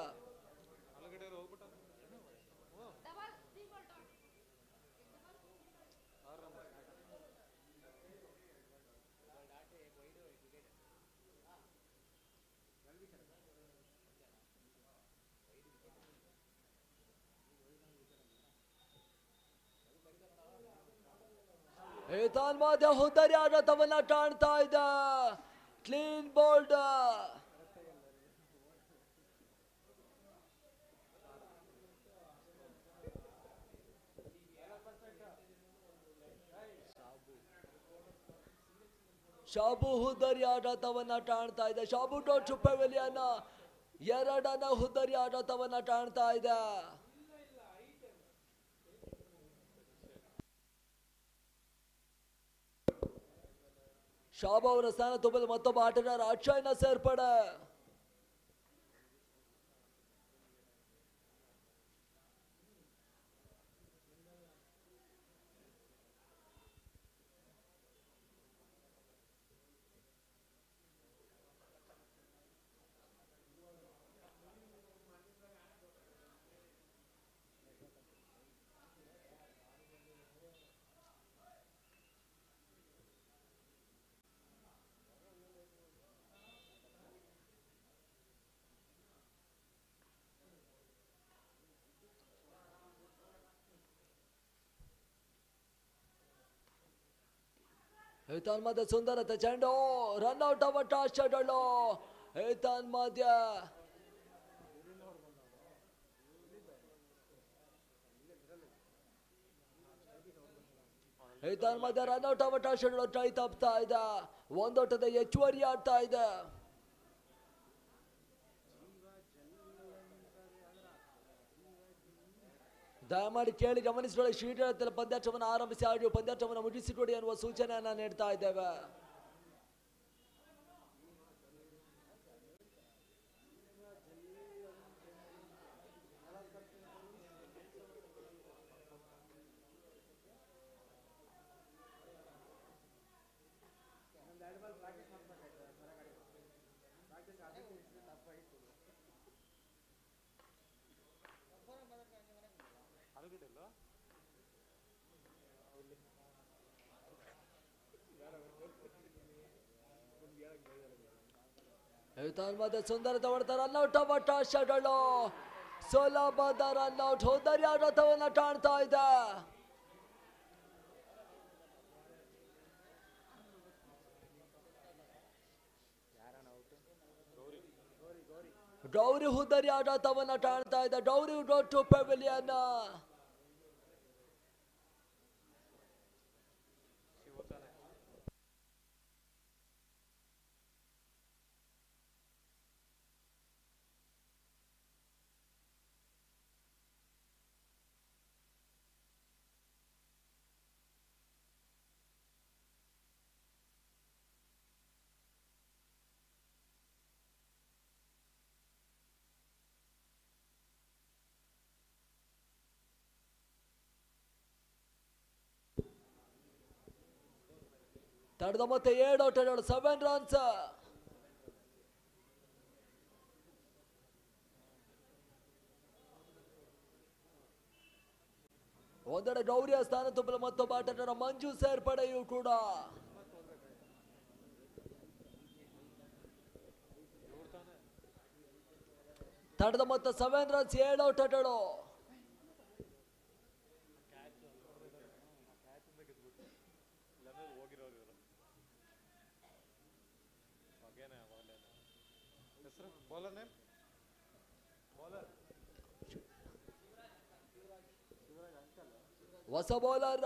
ಮಧ್ಯ ಹುದ್ದರಿ ಆಘಾತವನ್ನ ಕಾಣ್ತಾ ಇದೆ. Clean bold. ಶಾಬು ಹುದ್ದರಿ ಆಘಾತವನ್ನ ಕಾಣ್ತಾ ಇದೆ. ಶಾಬು ಡಾಟ್ ಪೆವಿಲಿಯನ್ 2ನೇ ಹುದ್ದರಿ ಆಘಾತವನ್ನ ಕಾಣ್ತಾ ಇದೆ. ಶಾಬು ಅವರ ಸ್ಥಾನ ತುಂಬಲು ಮತ್ತೊಬ್ಬ ಆಟಗಾರ ಅಕ್ಷಯ್ನ ಸೇರ್ಪಡೆ. ಏತನ್ ಮಧ್ಯ ಸುಂದರತೆ ಚೆಂಡು ರನ್ ಔಟ್ ಅವಕಾಶ ಏತನ್ ಮಧ್ಯ ರನ್ ಔಟ್ ಅವಕಾಶಗಳು ಟ್ರೈ ತಪ್ತಾ ಇದೆ. ಒಂದೋಟದ ಹೆಚ್ಚುವರಿ ಆಗ್ತಾ ಇದೆ. ದಯಮಾಡಿ ಕೇಳಿ ಗಮನಿಸಿಕೊಳ್ಳಿ. ಶ್ರೀಡಾದಲ್ಲಿ ಪಂದ್ಯಾಟವನ್ನು ಆರಂಭಿಸಿ ಆಡಿಯೋ ಪಂದ್ಯಾಟವನ್ನು ಮುಗಿಸಿಕೊಡಿ ಎನ್ನುವ ಸೂಚನೆಯನ್ನ ನೀಡ್ತಾ ಇದ್ದೇವೆ. ಸುಂದರತೆ ಹೊಡೆದ ರನ್ಔಟ್ ಅವಕಾಶಗಳು ಸುಲಭದ ರನ್ಔಟ್ ಹೋದರಿ ಆಟವನ್ನ ಕಾಣ್ತಾ ಇದೆ. ಗೌರಿ ಹುದರಿ ಆಟವನ್ನ ಕಾಣ್ತಾ ಇದೆ. Gowri road to pavilion. ತಡೆದ ಮತ್ತೆ 7 ಔಟ್ಗಳು 7 ರನ್ಸ್. ಒಂದೆಡೆ ಗೌರಿಯ ಸ್ಥಾನ ತುಂಬಲು ಮತ್ತೊಬ್ಬ ಆಟಗಾರ ಮಂಜು ಸೇರ್ಪಡೆಯೂ ಕೂಡ. ತಡೆದ ಮತ್ತೆ 7 ರನ್ಸ್ 7 ಔಟ್ಗಳು. ಹೊಸ ಬೌಲರ್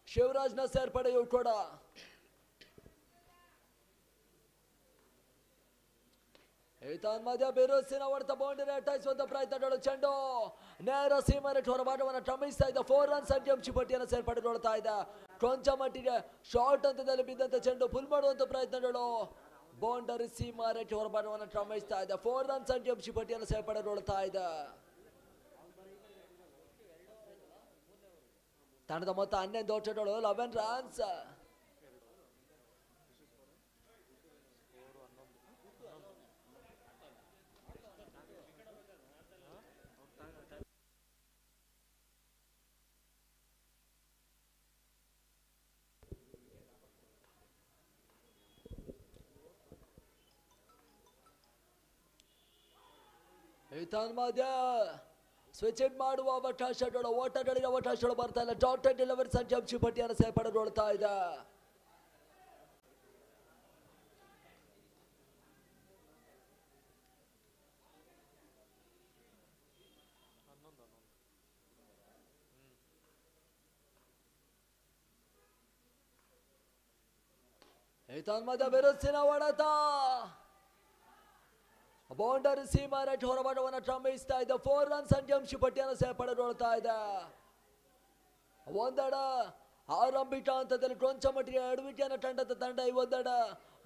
ಶಿವರಾಜ್ನ ಸೇರ್ಪಡೆಯೂ ಕೂಡ. ಮಧ್ಯ ಬಿರುಸಿನ ಹೊಡೆತ ಬೌಂಡರಿ ಅಟ್ಟಾಯಿಸುವಂತ ಪ್ರಯತ್ನಗಳು. ಚೆಂಡು ನೇರ ಸೀಮನೆಟ್ ಹೊರಭಾಗವನ್ನು ಕ್ರಮಿಸ್ತಾ ಇದೆ. 4 ರನ್ಸ್ ಅಂಕಿಅಂಶಿ ಸೇರ್ಪಡೆಗೊಳ್ತಾ ಇದೆ. ಕೊಂಚ ಮಟ್ಟಿಗೆ ಶಾರ್ಟ್ ಹಂತದಲ್ಲಿ ಬಿದ್ದಂತ ಚೆಂಡು ಫುಲ್ ಮಾಡುವಂತ ಪ್ರಯತ್ನಗಳು. ಬೌಂಡರಿ ಸೀಮನೆಟ್ ಹೊರಭಾಗವನ್ನು ಕ್ರಮಿಸ್ತಾ ಇದೆ. 4 ರನ್ಸ್ ಅಂಕಿಅಂಶಿ ಸೇರ್ಪಡೆಗೊಳ್ತಾ ಇದೆ. ತಂಡದ ಮೊತ್ತ 11 ಔಟ್ಗಳು 11 ರನ್ಸ್. ಮಧ್ಯ ಸ್ವಿಚ್ ಇನ್ ಮಾಡುವ ಅವಕಾಶಗಳು, ಓಟಗಳಿಗೆ ಅವಕಾಶಗಳು ಬರ್ತಾ ಇಲ್ಲ. ಡಾಟೆಡ್ ಡೆಲಿವರಿ ಅಂಕಿಅಂಶಿ ಪಟ್ಟಿಯನ್ನು ಸೇರ್ಪಡೆಗೊಳ್ತಾ ಇದೆ. ಮಧ್ಯ ಬಿರುಸಿನ ಹೊಡೆತ ಬೌಂಡರಿ ಸೀಮಾ ರೇಟ್ ಹೊರಭಾಗವನ್ನು ಕ್ರಮಿಸ್ತಾ ಇದೆ. 4 ರನ್ಸ್ ಅಂಕಿಅಂಶಿ ಪಟ್ಟಿಯನ್ನು ಸೇರ್ಪಡೆಗೊಳ್ತಾ ಇದೆ. ಒಂದೆಡ ಆರಂಭಿಕ ಹಂತದಲ್ಲಿ ಕೊಂಚ ಮಟ್ಟಿಗೆ ಎಡವಿಕೆಯನ್ನು ಕಂಡಂತ ತಂಡ ಈ ಒಂದೆಡ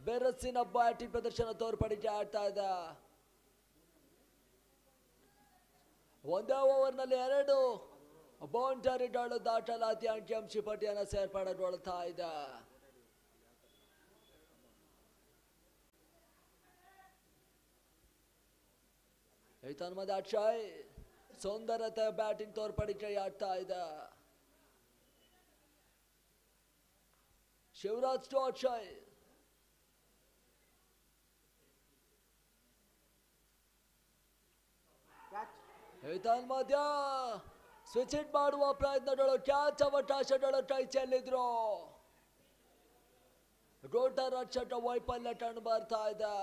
ಬೆರಸಿನ ಬ್ಯಾಟಿಂಗ್ ಪ್ರದರ್ಶನ ತೋರ್ಪಡಿಕೆ ಆಗ್ತಾ ಇದೆ. ಒಂದೇ ಓವರ್ನಲ್ಲಿ 2 ಬೌಂಡರಿಗಳು ದಾಖಲಾತಿ ಅಂಕಿಅಂಶಿ ಪಟ್ಟಿಯನ್ನು ಸೇರ್ಪಡೆಗೊಳ್ತಾ ಇದೆ. ಮಧ್ಯ ಅಕ್ಷಯ್ ಸುಂದರತೆ ಬ್ಯಾಟಿಂಗ್ ತೋರ್ಪಡಿಕೆ ಆಗ್ತಾ ಇದೆ. ಶಿವರಾಜ್ ಟು ಅಕ್ಷಯ್. ಮಧ್ಯ ಸ್ವಿಚ್ ಇಟ್ ಮಾಡುವ ಪ್ರಯತ್ನಗಳು, ಕ್ಯಾಚ್ ಅವಕಾಶಗಳು ಕೈ ಚೆಲ್ಲಿದ್ರು. ರೋಟರ್ ಅಚ್ಚಟ ವೈಫಲ್ಯ ಟರ್ನ್ ಬರ್ತಾ ಇದೆ.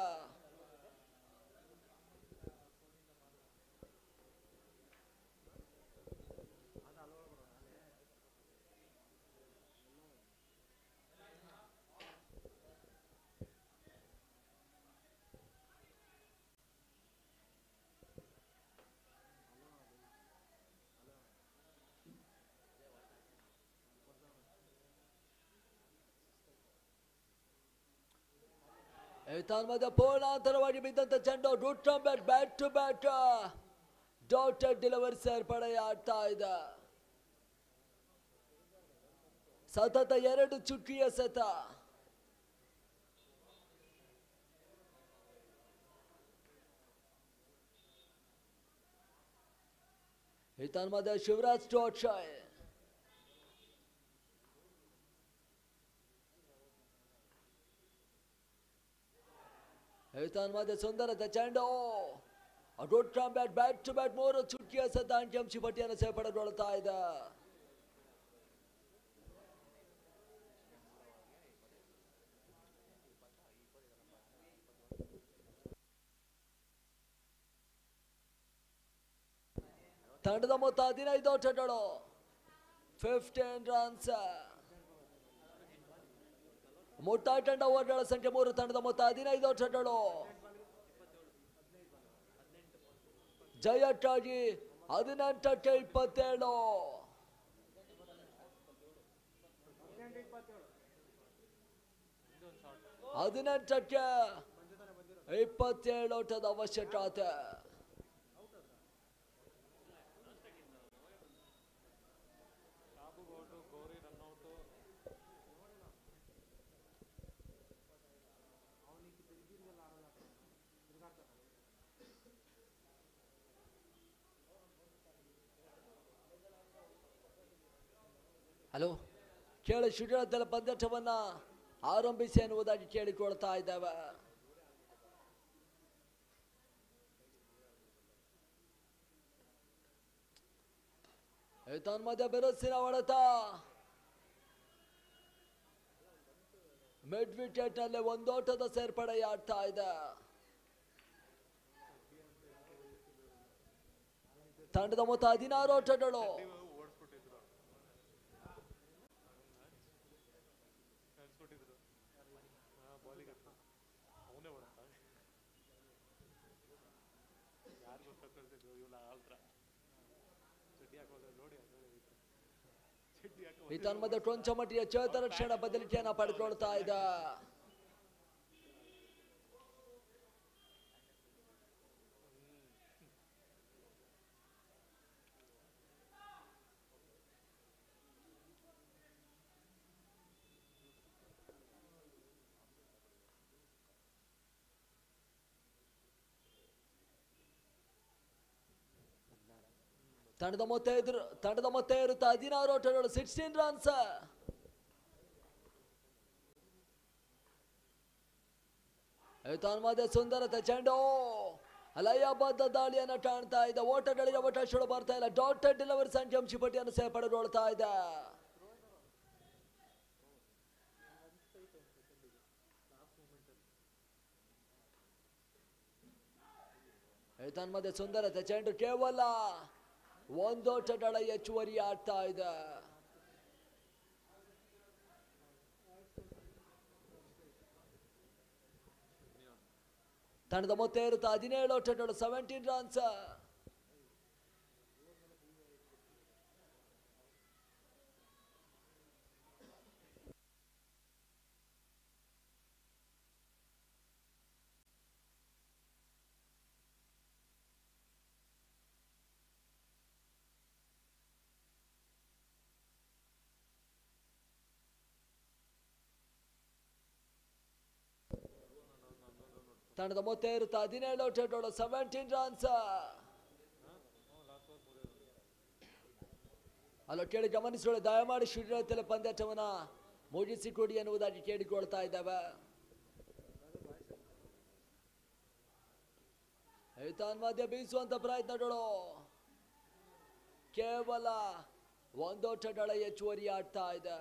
ಪೂರ್ಣಾಂತರವಾಗಿ ಬಿದ್ದಂತ ಚೆಂಡು Root bat to bat dotted delivery ಸೇರ್ಪಡೆ ಆಗ್ತಾ ಇದೆ. ಸತತ 2 ಚುಕ್ಕಿಯ ಸತ. ಹಿತನ್ಮದ ಶಿವರಾಜ್ ಟೋಟ್ಶಾಯ್ ಮಧ್ಯೆ ಸುಂದರತೆ ಚೆಂಡು ರೂಟ್ ಬ್ಯಾಟ್ ಟು ಬ್ಯಾಟ್ 3 ಚುಕ್ಕಿಯ ಸತ ಅಂಕಿಅಂಶ ಪಟ್ಟಿಯನ್ನು ಸೇರ್ಪಡೆಗೊಳ್ತಾ ಇದೆ. ತಂಡದ ಮೊತ್ತ 15 ಓಟಗಳು, 15 ರನ್ಸ್. ಮುಟ್ಟಾಯಿ ತಂಡ ಓಟಗಳ ಸಂಖ್ಯೆ 3, ತಂಡದ ಮೊತ್ತ 15 ಓಟಗಳು. ಜಯಕ್ಕಾಗಿ 18ಕ್ಕೆ 27. 18ಕ್ಕೆ 27 ಓಟದ ಅವಶ್ಯಕತೆ. ಹಲೋ, ಕೇಳಿ ಶಿಬಿರದಲ್ಲಿ ಪಂದ್ಯಾಟವನ್ನ ಆರಂಭಿಸಿ ಎನ್ನುವುದಾಗಿ ಕೇಳಿಕೊಳ್ತಾ ಇದ್ದಾವೆ. ತನ್ಮಧ್ಯ ಬಿರುಸಿನ ಹೊಡೆತ. ಮಿಡ್ ವಿಕೆಟ್ ನಲ್ಲಿ 1 ಓಟದ ಸೇರ್ಪಡೆಯಾಗ್ತಾ ಇದೆ. ತಂಡದ ಮೊತ್ತ 16 ಓಟಗಳು. ತನ್ಮಧ್ಯ ಕೊಂಚ ಮಟ್ಟಿಗೆ ಚೇತರಕ್ಷಣ ಬದಲಿಕೆಯನ್ನ ಪಡೆದುಕೊಳ್ತಾ ಇದೆ. ತಂಡದ ಮೊತ್ತ ಇರುತ್ತೆ 16 ಓಟಗಳು, 16 ರನ್ಸ್. ತನ್ಮಧ್ಯ ಸುಂದರತೆ ಚೆಂಡು ಲಯಬದ್ಧ ದಾಳಿಯನ್ನು ಕಾಣ್ತಾ ಇದೆ. ಓಟಗಳಿಗೆ ಅವಕಾಶಗಳು ಬರ್ತಾ ಇಲ್ಲ. ಡಾಟೆಡ್ ಡೆಲಿವರಿ ಅಂಕಿಅಂಶ ಪಟ್ಟಿಯನ್ನು ಸೇರ್ಪಡೆಗೊಳ್ತಾ ಇದೆ. ತನ್ಮಧ್ಯ ಸುಂದರತೆ ಚೆಂಡು ಕೇವಲ 1 ಓಟಗಳ ಹೆಚ್ಚುವರಿ ಆಗ್ತಾ ಇದೆ. ತಂಡದ ಮೊತ್ತ ಇರುತ್ತೆ 17 ಓಟಗಳು, 17 ರನ್ಸ್. ತಂಡದ ಮೊತ್ತ ಇರುತ್ತೆ 17 ಓಟಗಳು, 17 ರನ್ಸ್. ಅಲ್ಲ ಕೇಳಿ ಗಮನಿಸಿಕೊಳ್ಳಿ, ದಯಮಾಡಿ ಶಿಬಿರದಲ್ಲಿ ಪಂದ್ಯಾಟವನ್ನ ಮುಗಿಸಿಕೊಡಿ ಎನ್ನುವುದಾಗಿ ಕೇಳಿಕೊಳ್ತಾ ಇದ್ದಾವೆ. ಮಧ್ಯ ಬೀಸುವಂತ ಪ್ರಯತ್ನಗಳು ಕೇವಲ 1 ಓಟಗಳ ಹೆಚ್ಚುವರಿ ಆಗ್ತಾ ಇದೆ.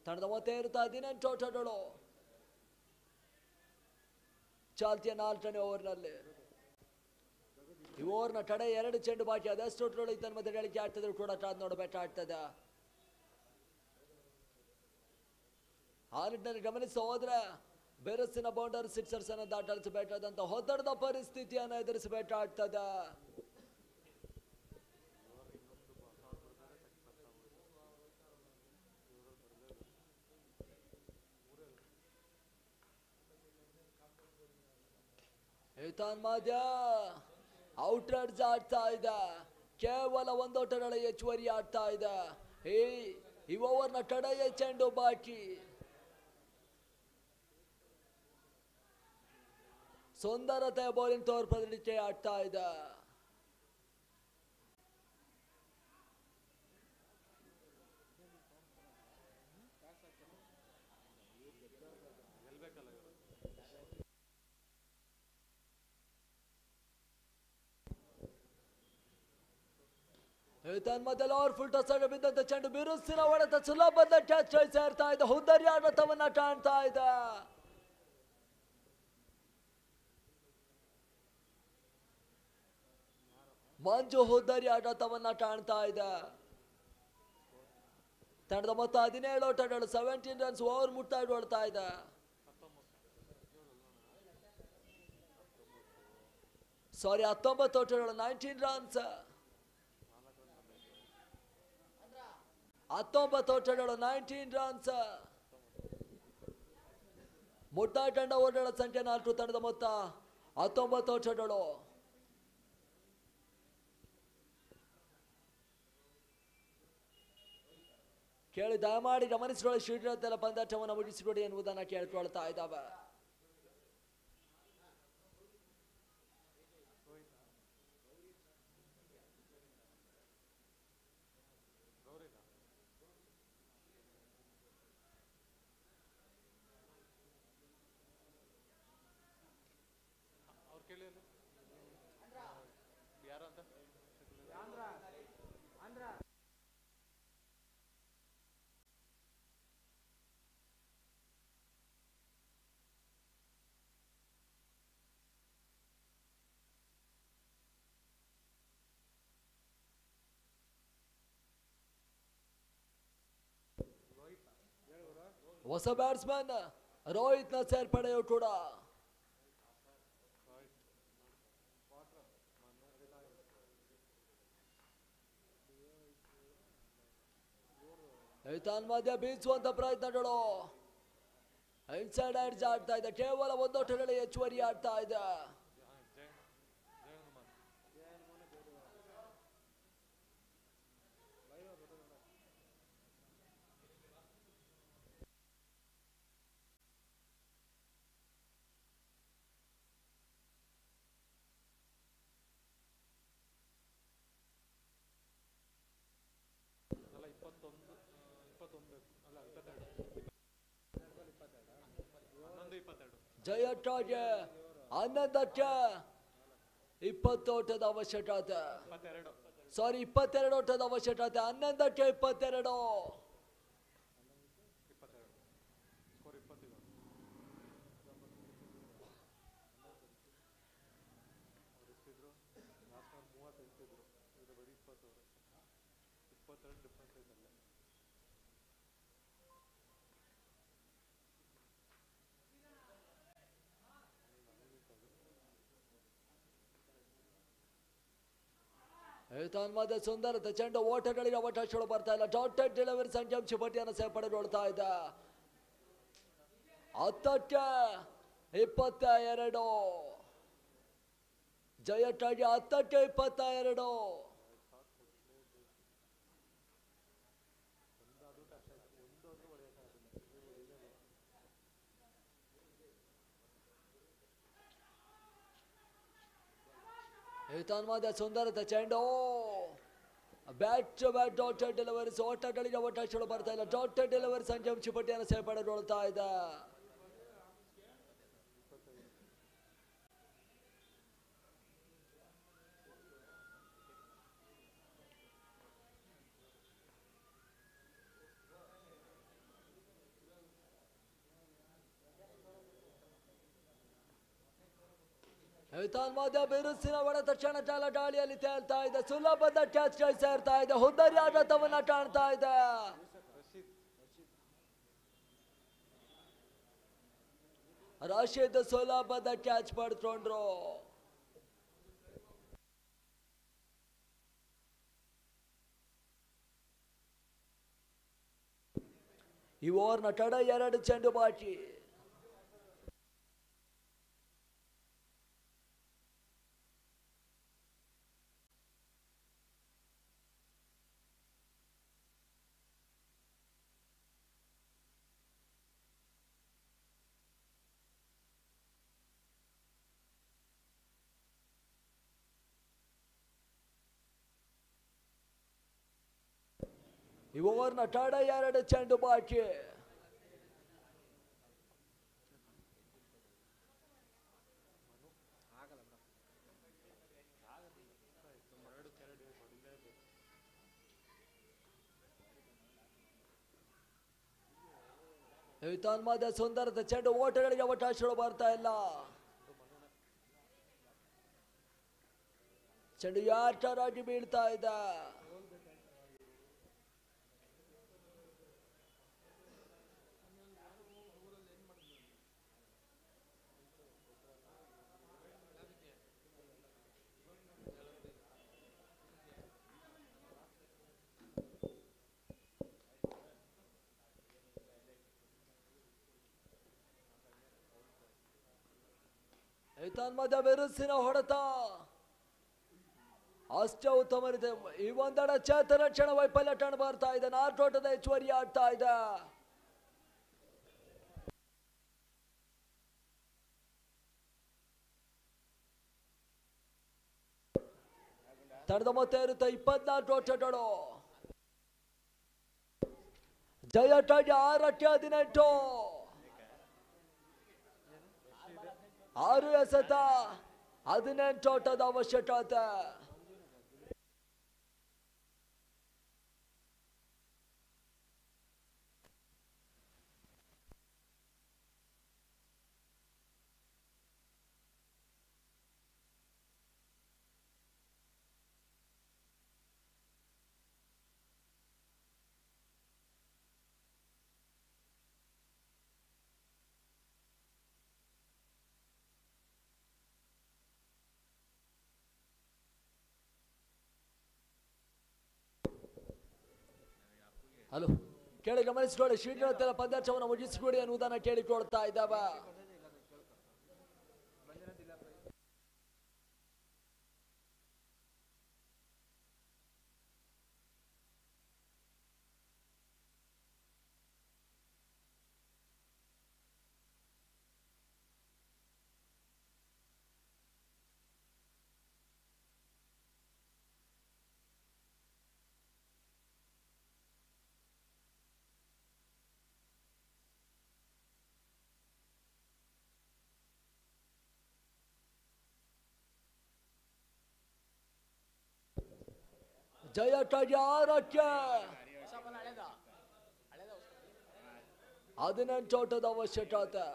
ತಂಡದ ಮೊತ್ತ ಇರುತ್ತಾ 18 ಓಟಗಳು ಚಾಲ್ತಿಯ 4ನೇ ಓವರ್ನಲ್ಲಿ. ಈ ಓವರ್ನ ತಡೆ 2 ಚೆಂಡು ಬಾಕಿ. ಅದೆಷ್ಟು ಓಟಗಳು ಇತ್ತ ಮತ್ತೆ ಹೇಳಿಕೆ ಆಗ್ತದೆ ಕೂಡ ಕಾದ್ ನೋಡಬೇಕು ಆಗ್ತದೆ. ಆ ನಿಟ್ಟಿನಲ್ಲಿ ಗಮನಿಸ್ತಾ ಹೋದ್ರೆ ಬೆರಸಿನ ಬೌಂಡರ್ ಸಿಕ್ಸರ್ಸ್ ಅನ್ನು ದಾಟಲಿಸಬೇಕಾದಂತ ಒತ್ತಡದ ಪರಿಸ್ಥಿತಿಯನ್ನು ಎದುರಿಸಬೇಕಾಗ್ತದೆ. ಮಧ್ಯ ಔಟ್ರೈಡ್ಸ್ ಆಡ್ತಾ ಇದೆ. ಕೇವಲ 1 ಓಟಗಳ ಹೆಚ್ಚುವರಿ ಆಡ್ತಾ ಇದೆ. ಈ ಓವರ್ನ ಕಡೆಯ ಚೆಂಡು ಬಾಕಿ. ಸುಂದರತೆಯ ಬೌಲಿಂಗ್ ತೋರ್ಪಡಿಕೆ ಆಗ್ತಾ ಇದೆ. ತನ್ಮಧ್ಯೆ ಫುಲ್ ಟಾಸ್ ಬಿದ್ದಂತ ಚೆಂಡು ಬಿರುಸಿನ ಹೊಡೆತ ಸುಲಭದ ಕ್ಯಾಚ್ ಸೇರ್ತಾ ಇದೆ. ಹುದ್ದರಿ ಆಡತವನ್ನ ಕಾಣ್ತಾ ಇದೆ. ಮಂಜು ಹುದ್ದರಿ ಆಡತವನ್ನ ಕಾಣ್ತಾ ಇದೆ. ತಂಡದ ಮೊತ್ತ 17 ಓಟಗಳು 17 ರನ್ಸ್. ಓವರ್ ಮುಟ್ಟಾಡ್ತಾ ಇದೆ. ಸಾರಿ 19 ಓಟಗಳು 19 ರನ್ಸ್. 19 ಓಟಗಳು 19 ರನ್ಸ್. ಮುಟ್ಟಾಟ ಓಟಗಳ ಸಂಖ್ಯೆ 4. ತಂಡದ ಮೊತ್ತ 19 ಓಟಗಳು. ಕೇಳಿ ದಯಮಾಡಿ ಗಮನಿಸಿಕೊಳ್ಳಿ. ಶೀಘ್ರದಲ್ಲ ಪಂದ್ಯಾಟವನ್ನು ಮುಗಿಸಿಕೊಡಿ ಎನ್ನುವುದನ್ನು ಕೇಳ್ಕೊಳ್ತಾ ಇದ್ದಾವೆ. ಹೊಸ ಬ್ಯಾಟ್ಸ್ಮನ್ ರೋಹಿತ್ ನ ಸೇರ್ಪಡೆಯು ಕೂಡ. ಮಧ್ಯ ಬೀಸುವಂತ ಪ್ರಯತ್ನಗಳು. ಇನ್ಸೈಡ್ ಹ್ಯಾಂಡ್ಸ್ ಆಡ್ತಾ ಇದೆ. ಕೇವಲ 1 ಓಟಗಳ ಹೆಚ್ಚುವರಿ ಆಡ್ತಾ ಇದೆ. ಜಯಟ್ಟಾಗೆ 11ಕ್ಕೆ 20 ಓಟದ ಅವಶ್ಯಕತೆ. ಸಾರಿ 22 ಓಟದ ಅವಶ್ಯಕತೆ. 11ಕ್ಕೆ 22. ಮಧ್ಯ ಸುಂದರತೆ ಚೆಂಡು. ಓಟಗಳಿಗೆ ಅವಕಾಶಗಳು ಬರ್ತಾ ಇಲ್ಲ. ಡಾಟೆಡ್ ಡೆಲಿವರಿ ಸಂಖ್ಯಾಂಶ ಪಟ್ಟಿಯನ್ನು ಸೇರ್ಪಡೆಗೊಳ್ತಾ ಇದೆ. 10ಕ್ಕೆ 22. ಜಯಟ್ಟಾಗಿ 10ಕ್ಕೆ 22. ಮಧ್ಯ ಸುಂದರತೆ ಚೆಂಡು. Bat to bat dotted deliveries. ಓಟಗಳಿಗೆ ಅವಕಾಶಗಳು ಬರ್ತಾ ಇಲ್ಲ. ಡಾಟೆಡ್ ಡೆಲಿವರಿ ಸಂಖ್ಯಾಂಶ ಪಟ್ಟಿಯನ್ನು ಸೇರ್ಪಡೆಗೊಳ್ತಾ ಇದೆ. ಮಧ್ಯ ಬಿರುಸಿನ ಹೊಡೆತ ಕ್ಷಣಕಾಲ ಗಾಳಿಯಲ್ಲಿ ತೇಲ್ತಾ ಇದೆ. ಸುಲಭದ ಕ್ಯಾಚ್ ಸೇರ್ತಾ ಇದೆ. ಹುದ್ದರಿ ಆಘಾತವನ್ನ ಕಾಣ್ತಾ ಇದೆ. ರಶೀದ್ ಸುಲಭದ ಕ್ಯಾಚ್ ಪಡ್ಕೊಂಡ್ರು. ಈ ಓವರ್ನ ಕಡೆ 2 ಚೆಂಡು ಬಾಕಿ. ಈ ಓವರ್ನ ಕಡೆ 2 ಚೆಂಡು ಬಾಕಿ. ಮಧ್ಯ ಸುಂದರದ ಚೆಂಡು, ಓಟಗಳಿಗೆ ಅವಕಾಶಗಳು ಬರ್ತಾ ಇಲ್ಲ. ಚೆಂಡು ಯಾರ್ಕರಾಗಿ ಬೀಳ್ತಾ ಇದೆ. ಮಧ್ಯ ಬಿರುಸಿನ ಹೊಡೆತ ಅಷ್ಟೇ ಉತ್ತಮ ರೀತಿ. ಈ ಒಂದೆಡ ಚೇತನ ಕ್ಷಣ ವೈಫಲ್ಯ ಕಂಡು ಬರ್ತಾ ಇದೆ. ನಾಟೋಟದ ಹೆಚ್ಚುವರಿ ಆಗ್ತಾ ಇದೆ. ತಂಡದ ಮೊತ್ತ ಇರುತ್ತೆ 24 ಓಟಗಳು. ಜಯಕ್ಕಾಗಿ 6ಕ್ಕೆ 18. 6 ಎಸೆತ 18 ಓಟದ ಅವಶ್ಯಕತೆ. ಹಲೋ, ಕೇಳಿ ಗಮನಿಸಿಕೊಳ್ಳಿ. ಶೀಘ್ರತೆಲ್ಲ ಪಂದ್ಯಾಟವನ್ನು ಮುಗಿಸಿಕೊಡಿ ಎನ್ನುವುದನ್ನು ಕೇಳಿಕೊಳ್ತಾ ಇದ್ದಾವ. ಜಯಕ್ಕಾಗಿ 6ಕ್ಕೆ 18 ಓಟದ ಅವಶ್ಯಕತೆ.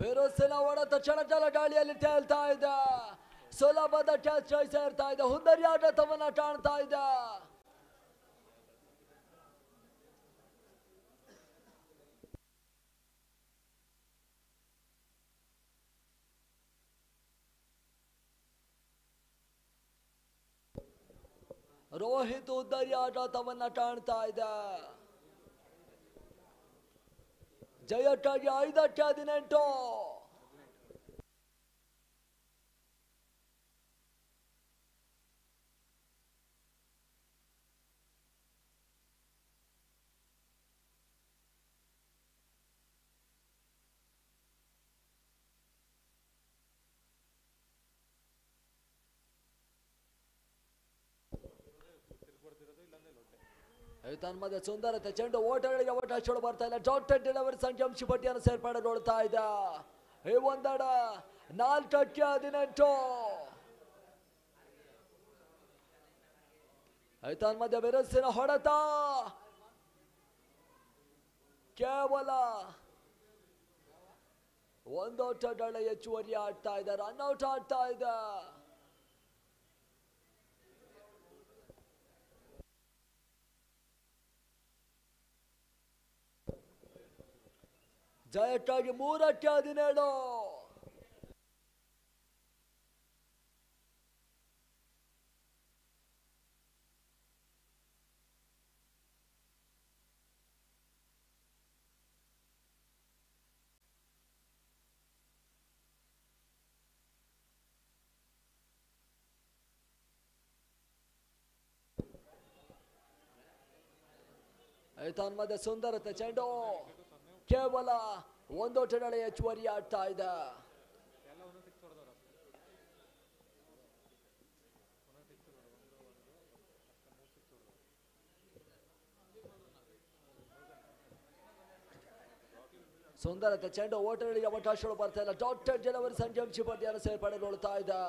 ಬಿರುಸಿನ ಹೊಡೆತ ಚಳಚಳ ಗಾಳಿಯಲ್ಲಿ ತೇಲ್ತಾ ಇದೆ. ಸುಲಭದ ಕ್ಯಾಚ್ ಸೇರ್ತಾ ಇದೆ. ಹುಂದರಿ ಆಟವನ್ನ ಕಾಣ್ತಾ ಇದೆ. ರೋಹಿತ್ ಹುಂದರಿ ಆಟವನ್ನ ಕಾಣ್ತಾ ಇದೆ. ಜಯಕ್ಕಾಗಿ 5-18. ತನ್ಮಧ್ಯೆ ಸುಂದರತೆ ಚೆಂಡು ಓಟಗಳಿಗೆ ಅವಕಾಶಗಳು ಬರ್ತಾ ಇಲ್ಲ. ಡಾಕ್ಟರ್ ಡೆಲಿವರಿ ಸಂಖ್ಯಾಂಶ ಪಟ್ಟಿಯನ್ನು ಸೇರ್ಪಡೆಗೊಳ್ತಾ ಇದೆ. ಈ ಒಂದಡ 4-18. ತನ್ಮಧ್ಯೆ ಬಿರುಸಿನ ಹೊಡೆತ ಕೇವಲ ಒಂದೋಟಗಳ ಹೆಚ್ಚುವರಿ ಆಡ್ತಾ ಇದೆ. ರನ್ಔಟ್ ಆಡ್ತಾ ಇದೆ. ಜಯಕ್ಕಾಗಿ 3-17. ತನ್ಮಧ್ಯೆ ಸುಂದರತೆ ಚೆಂಡು ಕೇವಲ ಒಂದೋಟಗಳ ಹೆಚ್ಚುವರಿ ಆಡ್ತಾ ಇದೆ. ಸುಂದರತೆ ಚೆಂಡು ಓಟಗಳಿಗೆ ಅವಕಾಶಗಳು ಬರ್ತಾ ಇಲ್ಲ. ಡಾಕ್ಟರ್ ಡೆಲಿವರಿ ಸಂಖ್ಯಾಂಶ ಪಟ್ಟಿಯನ್ನು ಸೇರ್ಪಡೆಗೊಳ್ತಾ ಇದೆ.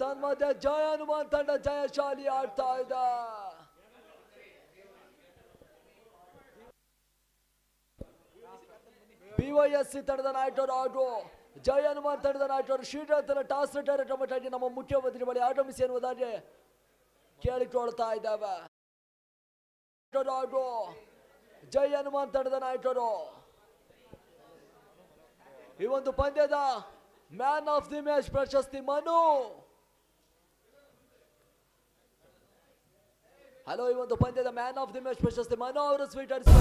ತನ್ಮಧ್ಯೆ ಜಯ ಹನುಮಾನ್ ತಂಡ ಜಯಶಾಲಿ ಆಡ್ತಾ ಇದೆ. BYSC ತಂಡದ ನಾಯಕರು ಹಾಗೂ ಜಯ ಹನುಮಾನ್ ತಂಡದ ನಾಯಕರು ಶ್ರೀರಂತನ ಟಾಸ್ ರಿಟೈರ್ಮೆಂಟ್ ನಮ್ಮ ಮುಖ್ಯಮಂತ್ರಿ ಬಳಿ ಆಗಮಿಸಿ ಎನ್ನುವುದಾಗಿ ಕೇಳಿಕೊಳ್ತಾ ಇದ್ದಾವೆ. ಹಾಗೂ ಜಯ ಹನುಮಾನ್ ತಂಡದ ನಾಯಕರು ಈ ಒಂದು ಪಂದ್ಯದ ಮ್ಯಾನ್ ಆಫ್ ದಿ ಮ್ಯಾಚ್ ಪ್ರಶಸ್ತಿ ಮನು. ಹಲೋ, ಈ ಒಂದು ಪಂದ್ಯದ ಮ್ಯಾನ್ ಆಫ್ ದಿ ಮ್ಯಾಚ್ ಪ್ರಶಸ್ತಿ ಮನು ಅವರು ಸ್ವೀಕರಿಸಿದ್ದಾರೆ.